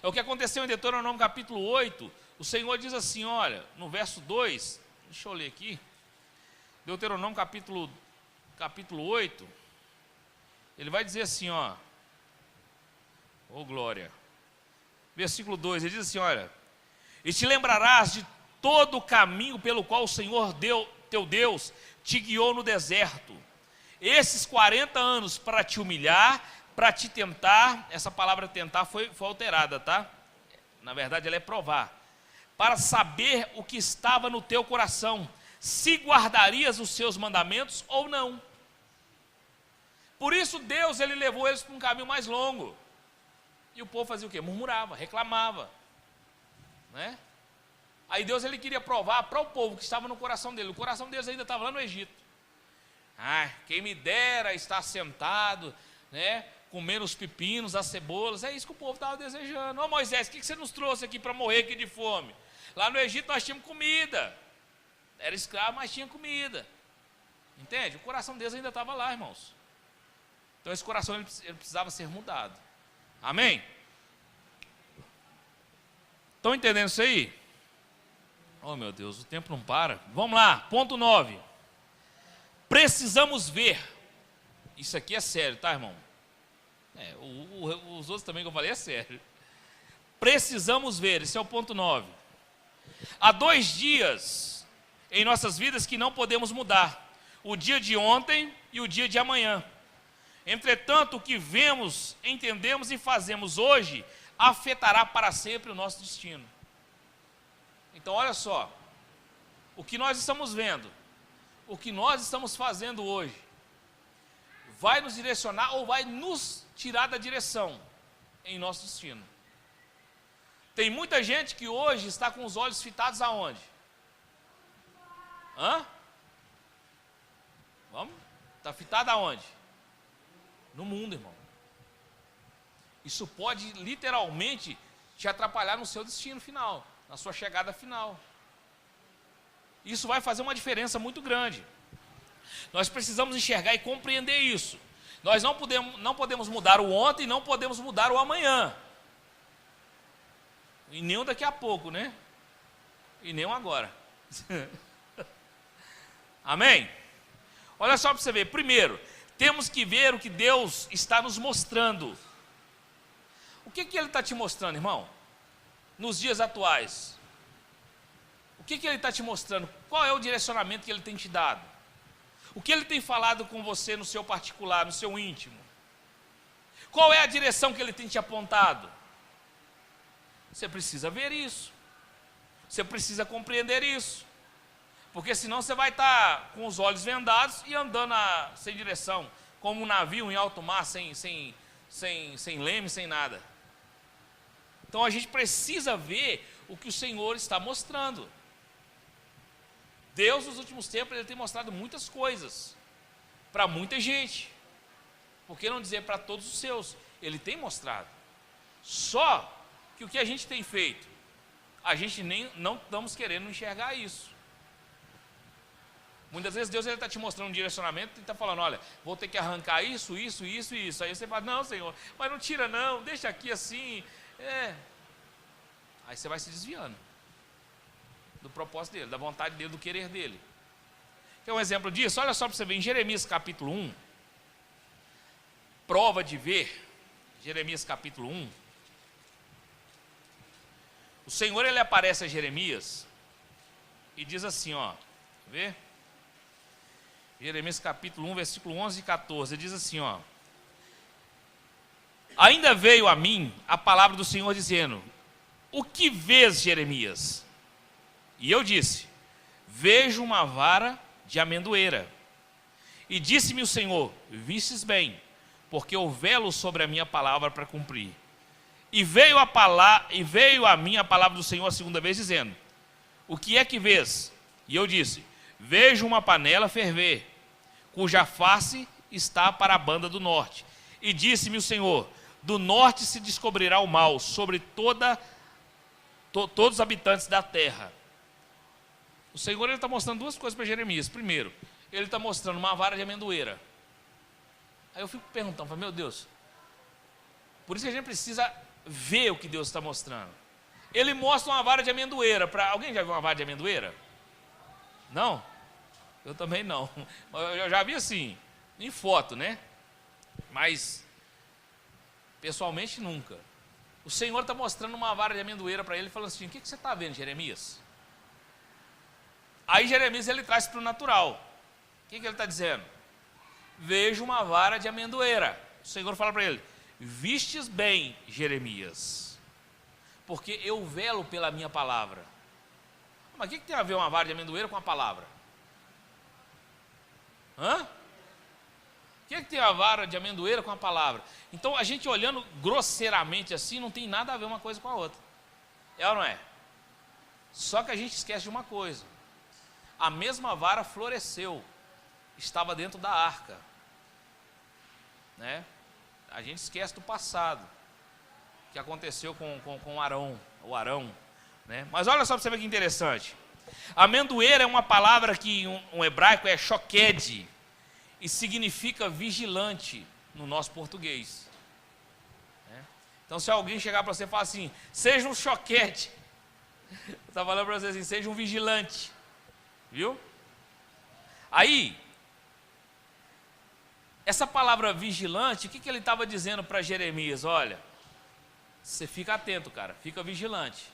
Speaker 1: É o que aconteceu em Deuteronômio capítulo 8. O Senhor diz assim, olha, no verso 2, deixa eu ler aqui. Deuteronômio capítulo 8, ele vai dizer assim, glória. Versículo 2, ele diz assim, olha, e te lembrarás de todo o caminho pelo qual o Senhor teu Deus te guiou no deserto, esses 40 anos para te humilhar, para te tentar. Essa palavra tentar foi alterada, tá? Na verdade ela é provar, para saber o que estava no teu coração, se guardarias os seus mandamentos ou não. Por isso Deus ele levou eles para um caminho mais longo. E o povo fazia o quê? Murmurava, reclamava, né? Aí Deus ele queria provar para o povo que estava no coração dele. O coração deles ainda estava lá no Egito. Quem me dera estar sentado, né, comendo os pepinos, as cebolas. É isso que o povo estava desejando. Moisés, o que você nos trouxe aqui para morrer aqui de fome? Lá no Egito nós tínhamos comida. Era escravo, mas tinha comida. Entende? O coração deles ainda estava lá, irmãos. Então esse coração ele precisava ser mudado. Amém? Estão entendendo isso aí? Oh meu Deus, o tempo não para. Vamos lá, ponto 9. Precisamos ver. Isso aqui é sério, tá, irmão? Os outros também que eu falei é sério. Precisamos ver, esse é o ponto 9. Há 2 dias em nossas vidas que não podemos mudar: o dia de ontem e o dia de amanhã. Entretanto, o que vemos, entendemos e fazemos hoje afetará para sempre o nosso destino. Então olha só, o que nós estamos vendo, o que nós estamos fazendo hoje, vai nos direcionar ou vai nos tirar da direção em nosso destino. Tem muita gente que hoje está com os olhos fitados aonde? Vamos? Está fitado aonde? No mundo, irmão. Isso pode literalmente te atrapalhar no seu destino final, na sua chegada final. Isso vai fazer uma diferença muito grande. Nós precisamos enxergar e compreender isso. Nós não podemos mudar o ontem, não podemos mudar o amanhã. E nem o daqui a pouco, né? E nem o agora. Amém? Olha só para você ver. Primeiro, temos que ver o que Deus está nos mostrando. O que Ele está te mostrando, irmão? Nos dias atuais. O que Ele está te mostrando? Qual é o direcionamento que Ele tem te dado? O que Ele tem falado com você no seu particular, no seu íntimo? Qual é a direção que Ele tem te apontado? Você precisa ver isso. Você precisa compreender isso. Porque senão você vai estar com os olhos vendados e andando sem direção, como um navio em alto mar, sem leme, sem nada. Então a gente precisa ver o que o Senhor está mostrando. Deus, nos últimos tempos, Ele tem mostrado muitas coisas para muita gente. Por que não dizer para todos os seus? Ele tem mostrado. Só que o que a gente tem feito, a gente não estamos querendo enxergar isso. Muitas vezes Deus está te mostrando um direcionamento e está falando, olha, vou ter que arrancar isso. Aí você fala, não, Senhor, mas não tira não, deixa aqui assim. Aí você vai se desviando do propósito dele, da vontade dele, do querer dele. Quer um exemplo disso? Olha só para você ver, em Jeremias capítulo 1, prova de ver, Jeremias capítulo 1, o Senhor ele aparece a Jeremias e diz assim, vê? Jeremias capítulo 1, versículo 11 e 14, ele diz assim, ainda veio a mim a palavra do Senhor dizendo, o que vês, Jeremias? E eu disse, vejo uma vara de amendoeira. E disse-me o Senhor, vistes bem, porque eu velo sobre a minha palavra para cumprir. E veio a mim a palavra do Senhor a segunda vez, dizendo: o que é que vês? E eu disse: vejo uma panela ferver, cuja face está para a banda do norte. E disse-me o Senhor: do norte se descobrirá o mal sobre todos os habitantes da terra. O Senhor está mostrando duas coisas para Jeremias. Primeiro, ele está mostrando uma vara de amendoeira. Aí eu fico perguntando, meu Deus, por isso que a gente precisa ver o que Deus está mostrando. Ele mostra uma vara de amendoeira. Alguém já viu uma vara de amendoeira? Não? Eu também não. Eu já vi assim, em foto, né? Mas, pessoalmente, nunca. O Senhor está mostrando uma vara de amendoeira para ele, falando assim: o que você está vendo, Jeremias? Aí Jeremias ele traz para o natural. O que ele está dizendo? Vejo uma vara de amendoeira. O Senhor fala para ele: vistes bem, Jeremias, porque eu velo pela minha palavra. Mas o que tem a ver uma vara de amendoeira com a palavra? Hã? O que tem a vara de amendoeira com a palavra? Então, a gente olhando grosseiramente assim, não tem nada a ver uma coisa com a outra. É ou não é? Só que a gente esquece de uma coisa. A mesma vara floresceu, estava dentro da arca, né? A gente esquece do passado, que aconteceu com Arão, o Arão, né? Mas olha só para você ver que interessante. Amendoeira é uma palavra que um hebraico é shoqued, e significa vigilante no nosso português, né? Então, se alguém chegar para você e falar assim: seja um shoqued, está falando para você assim: seja um vigilante. Viu? Aí, essa palavra vigilante, o que ele estava dizendo para Jeremias? Olha, você fica atento, cara, fica vigilante,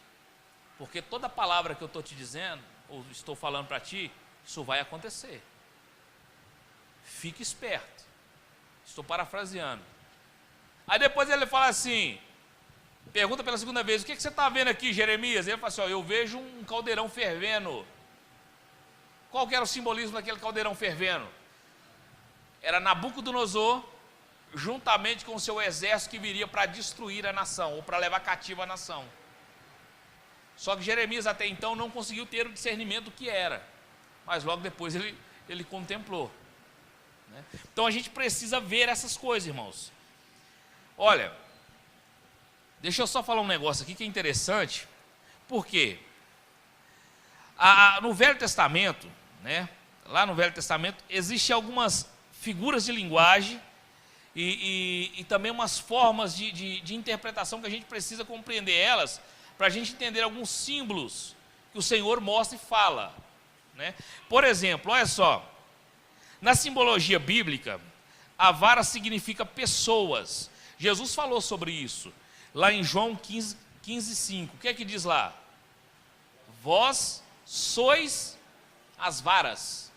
Speaker 1: porque toda palavra que eu estou te dizendo, ou estou falando para ti, isso vai acontecer. Fique esperto. Estou parafraseando. Aí depois ele fala assim, pergunta pela segunda vez: o que você está vendo aqui, Jeremias? Ele fala assim: eu vejo um caldeirão fervendo. Qual que era o simbolismo daquele caldeirão fervendo? Era Nabucodonosor, juntamente com o seu exército que viria para destruir a nação, ou para levar cativa a nação. Só que Jeremias até então não conseguiu ter o discernimento do que era, mas logo depois ele contemplou, né? Então a gente precisa ver essas coisas, irmãos. Olha, deixa eu só falar um negócio aqui que é interessante, porque no Velho Testamento, né, lá no Velho Testamento, existem algumas figuras de linguagem e também umas formas de interpretação que a gente precisa compreender elas, para a gente entender alguns símbolos que o Senhor mostra e fala, né? Por exemplo, olha só, na simbologia bíblica, a vara significa pessoas. Jesus falou sobre isso, lá em João 15:5. O que é que diz lá? Vós sois as varas,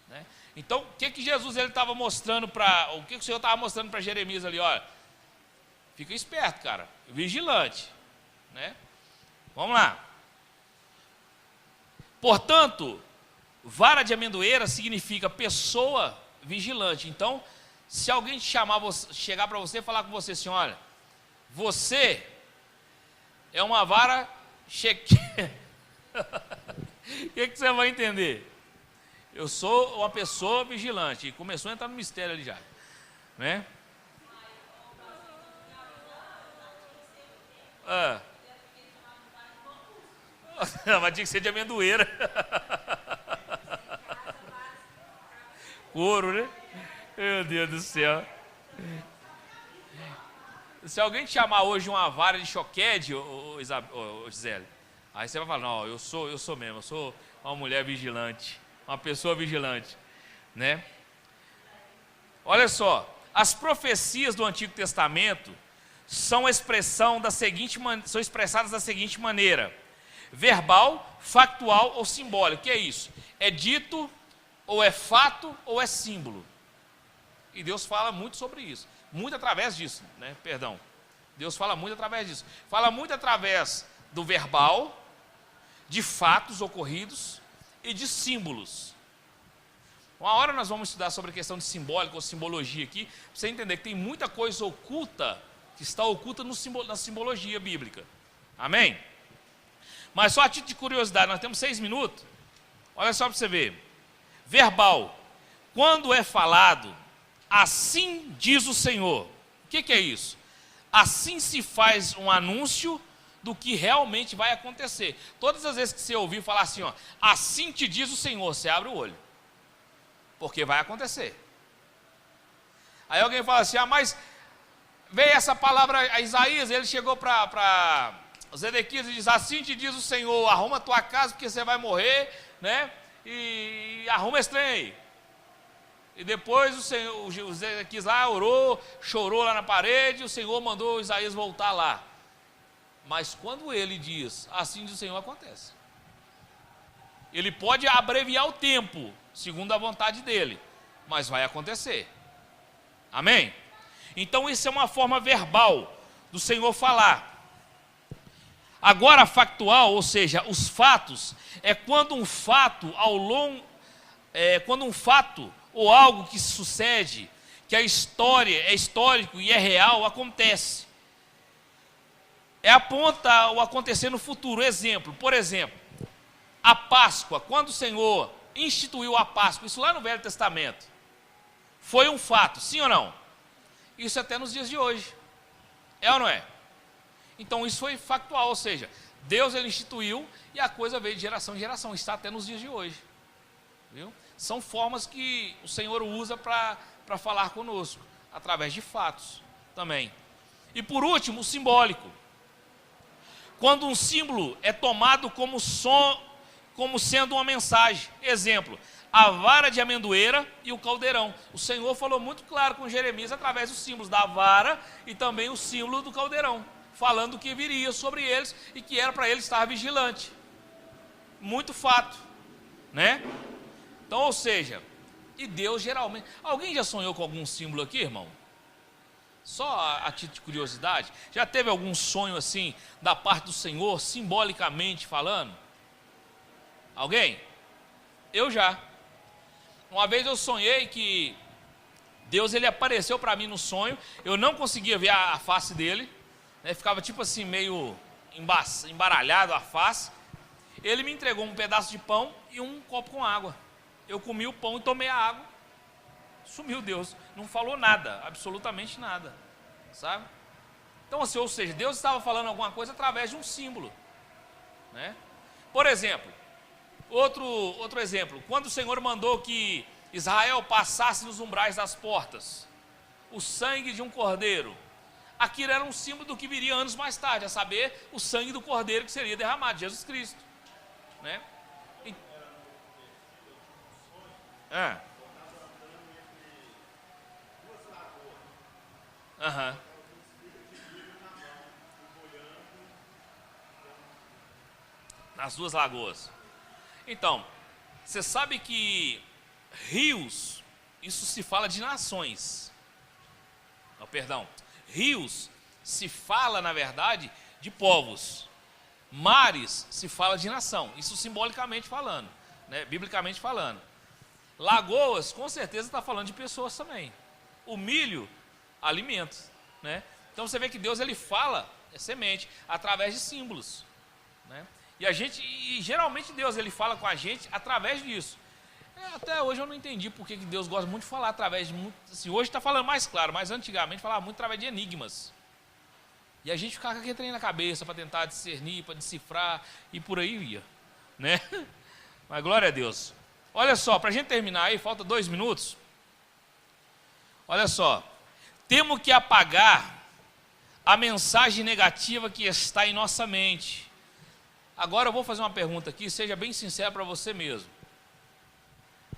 Speaker 1: né? Então, o que Jesus estava mostrando o que o Senhor estava mostrando para Jeremias ali? Olha, fica esperto, cara, vigilante, né? Vamos lá. Portanto, vara de amendoeira significa pessoa vigilante. Então, se alguém te chegar para você e falar com você assim: olha, você é uma vara o que você vai entender? Eu sou uma pessoa vigilante. E começou a entrar no mistério ali já, né? Mas tinha que ser de amendoeira. Couro, né? Meu Deus do céu. Se alguém te chamar hoje de uma vara de choquede, Gisele, aí você vai falar: não, eu sou mesmo, eu sou uma mulher vigilante, uma pessoa vigilante, né? Olha só, as profecias do Antigo Testamento são expressadas da seguinte maneira: verbal, factual ou simbólico. O que é isso? É dito, ou é fato, ou é símbolo. E Deus fala muito sobre isso, muito através disso, né? Perdão. Deus fala muito através disso. Fala muito através do verbal, de fatos ocorridos e de símbolos. Uma hora nós vamos estudar sobre a questão de simbólica ou simbologia aqui, para você entender que tem muita coisa oculta que está oculta na simbologia bíblica. Amém? Mas só a título de curiosidade, nós temos 6 minutos. Olha só para você ver. Verbal. Quando é falado, assim diz o Senhor. O que é isso? Assim se faz um anúncio do que realmente vai acontecer. Todas as vezes que você ouvir falar assim, ó, assim te diz o Senhor, você abre o olho. Porque vai acontecer. Aí alguém fala assim, mas veio essa palavra a Isaías, ele chegou para Zedequias e diz, assim te diz o Senhor, arruma a tua casa porque você vai morrer, né? E arruma esse trem aí. E depois o Zedequias lá orou, chorou lá na parede, o Senhor mandou Isaías voltar lá. Mas quando ele diz, assim diz o Senhor, acontece. Ele pode abreviar o tempo, segundo a vontade dele, mas vai acontecer. Amém? Então isso é uma forma verbal do Senhor falar. Agora factual, ou seja, os fatos, é quando um fato ou algo que sucede, que a história é histórico e é real, acontece. Aponta o acontecer no futuro. Exemplo, por exemplo, a Páscoa, quando o Senhor instituiu a Páscoa, isso lá no Velho Testamento, foi um fato, sim ou não? Isso até nos dias de hoje. É ou não é? Então isso foi factual, ou seja, Deus ele instituiu e a coisa veio de geração em geração, está até nos dias de hoje. Viu? São formas que o Senhor usa para falar conosco, através de fatos também. E por último, o simbólico. Quando um símbolo é tomado como sendo uma mensagem. Exemplo, a vara de amendoeira e o caldeirão. O Senhor falou muito claro com Jeremias através dos símbolos da vara e também o símbolo do caldeirão, falando o que viria sobre eles e que era para eles estar vigilante. Muito fato, né? Então, ou seja, e Deus geralmente... Alguém já sonhou com algum símbolo aqui, irmão? Só a título de curiosidade, já teve algum sonho assim, da parte do Senhor, simbolicamente falando? Alguém? Eu já. Uma vez eu sonhei que Deus ele apareceu para mim no sonho, eu não conseguia ver a face dele, né, ficava tipo assim, meio embaralhado a face. Ele me entregou um pedaço de pão e um copo com água. Eu comi o pão e tomei a água. Sumiu Deus, não falou nada, absolutamente nada, sabe? Então assim, ou seja, Deus estava falando alguma coisa através de um símbolo, né? Por exemplo, outro exemplo, quando o Senhor mandou que Israel passasse nos umbrais das portas, o sangue de um cordeiro, aquilo era um símbolo do que viria anos mais tarde, a saber, o sangue do cordeiro que seria derramado, Jesus Cristo, né? Nas duas lagoas. Então, você sabe que rios, isso se fala de nações. Rios se fala, na verdade, de povos. Mares se fala de nação, isso simbolicamente falando, né? Biblicamente falando. Lagoas, com certeza está falando de pessoas também. O milho, alimento, né? Então você vê que Deus ele fala, é semente, através de símbolos, né? E geralmente Deus ele fala com a gente através disso. Até hoje eu não entendi porque que Deus gosta muito de falar através de muito, assim, hoje está falando mais claro, mas antigamente falava muito através de enigmas. E a gente ficava com aquele trem na cabeça para tentar discernir, para decifrar e por aí ia, né? Mas glória a Deus. Olha só, para a gente terminar aí, falta 2 minutos. Olha só, temos que apagar a mensagem negativa que está em nossa mente. Agora eu vou fazer uma pergunta aqui, seja bem sincero para você mesmo.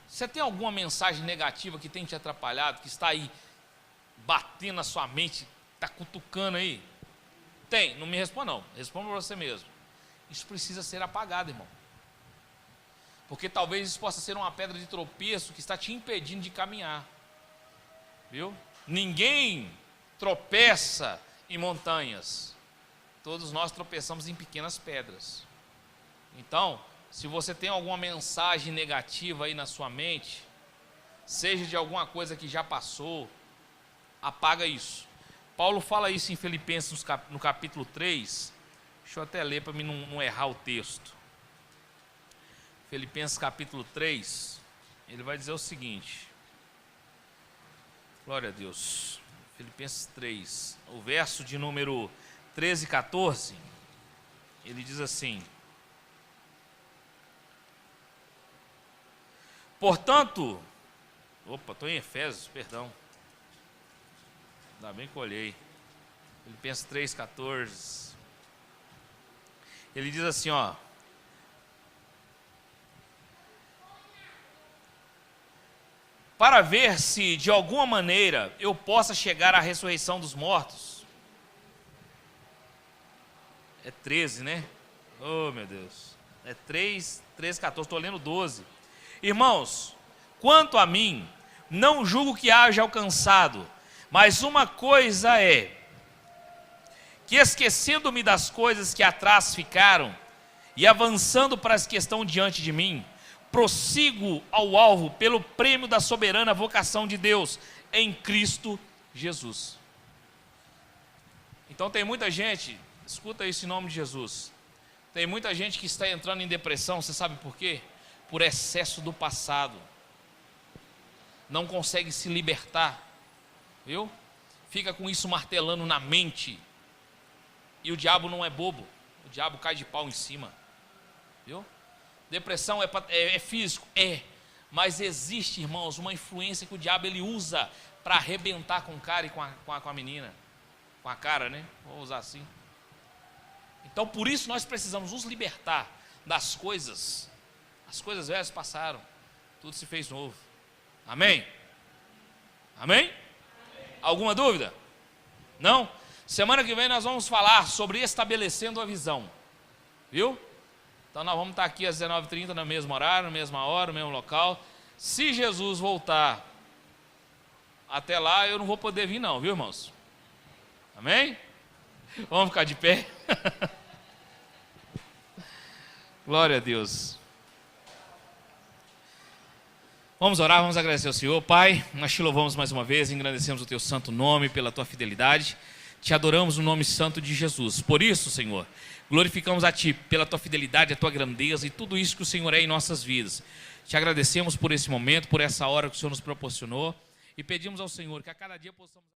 Speaker 1: Você tem alguma mensagem negativa que tem te atrapalhado, que está aí batendo na sua mente, está cutucando aí? Tem, não me responda não, responda para você mesmo. Isso precisa ser apagado, irmão. Porque talvez isso possa ser uma pedra de tropeço que está te impedindo de caminhar. Viu? Ninguém tropeça em montanhas. Todos nós tropeçamos em pequenas pedras. Então, se você tem alguma mensagem negativa aí na sua mente, seja de alguma coisa que já passou, apaga isso. Paulo fala isso em Filipenses no capítulo 3. Deixa eu até ler para mim não errar o texto. Filipenses capítulo 3, ele vai dizer o seguinte. Glória a Deus. Filipenses 3, o verso de número 13 e 14, ele diz assim: portanto, estou em Efésios, perdão. Ainda bem que eu olhei. Filipenses 3, 14. Ele diz assim, ó. Para ver se de alguma maneira eu possa chegar à ressurreição dos mortos. É 13, né? Oh, meu Deus. É 3, 13, 14. Estou lendo 12. Irmãos, quanto a mim, não julgo que haja alcançado, mas uma coisa é, que esquecendo-me das coisas que atrás ficaram, e avançando para as que estão diante de mim, prossigo ao alvo pelo prêmio da soberana vocação de Deus, em Cristo Jesus. Então tem muita gente, escuta isso em nome de Jesus, tem muita gente que está entrando em depressão, você sabe por quê? Por excesso do passado, não consegue se libertar, viu? Fica com isso martelando na mente, e o diabo não é bobo, o diabo cai de pau em cima, viu? Depressão é físico? É, mas existe, irmãos, uma influência que o diabo ele usa para arrebentar com o cara e com a menina, com a cara, né? Vou usar assim. Então por isso nós precisamos nos libertar das coisas. As coisas velhas passaram, tudo se fez novo. Amém? Amém? Alguma dúvida? Não? Semana que vem nós vamos falar sobre estabelecendo a visão. Viu? Então nós vamos estar aqui às 19h30 no mesmo horário, na mesma hora, no mesmo local. Se Jesus voltar até lá, eu não vou poder vir não, viu, irmãos? Amém? Vamos ficar de pé? Glória a Deus. Vamos orar, vamos agradecer ao Senhor. Pai, nós te louvamos mais uma vez, engrandecemos o teu santo nome pela tua fidelidade. Te adoramos no nome santo de Jesus. Por isso, Senhor, glorificamos a Ti pela Tua fidelidade, a Tua grandeza e tudo isso que o Senhor é em nossas vidas. Te agradecemos por esse momento, por essa hora que o Senhor nos proporcionou e pedimos ao Senhor que a cada dia possamos...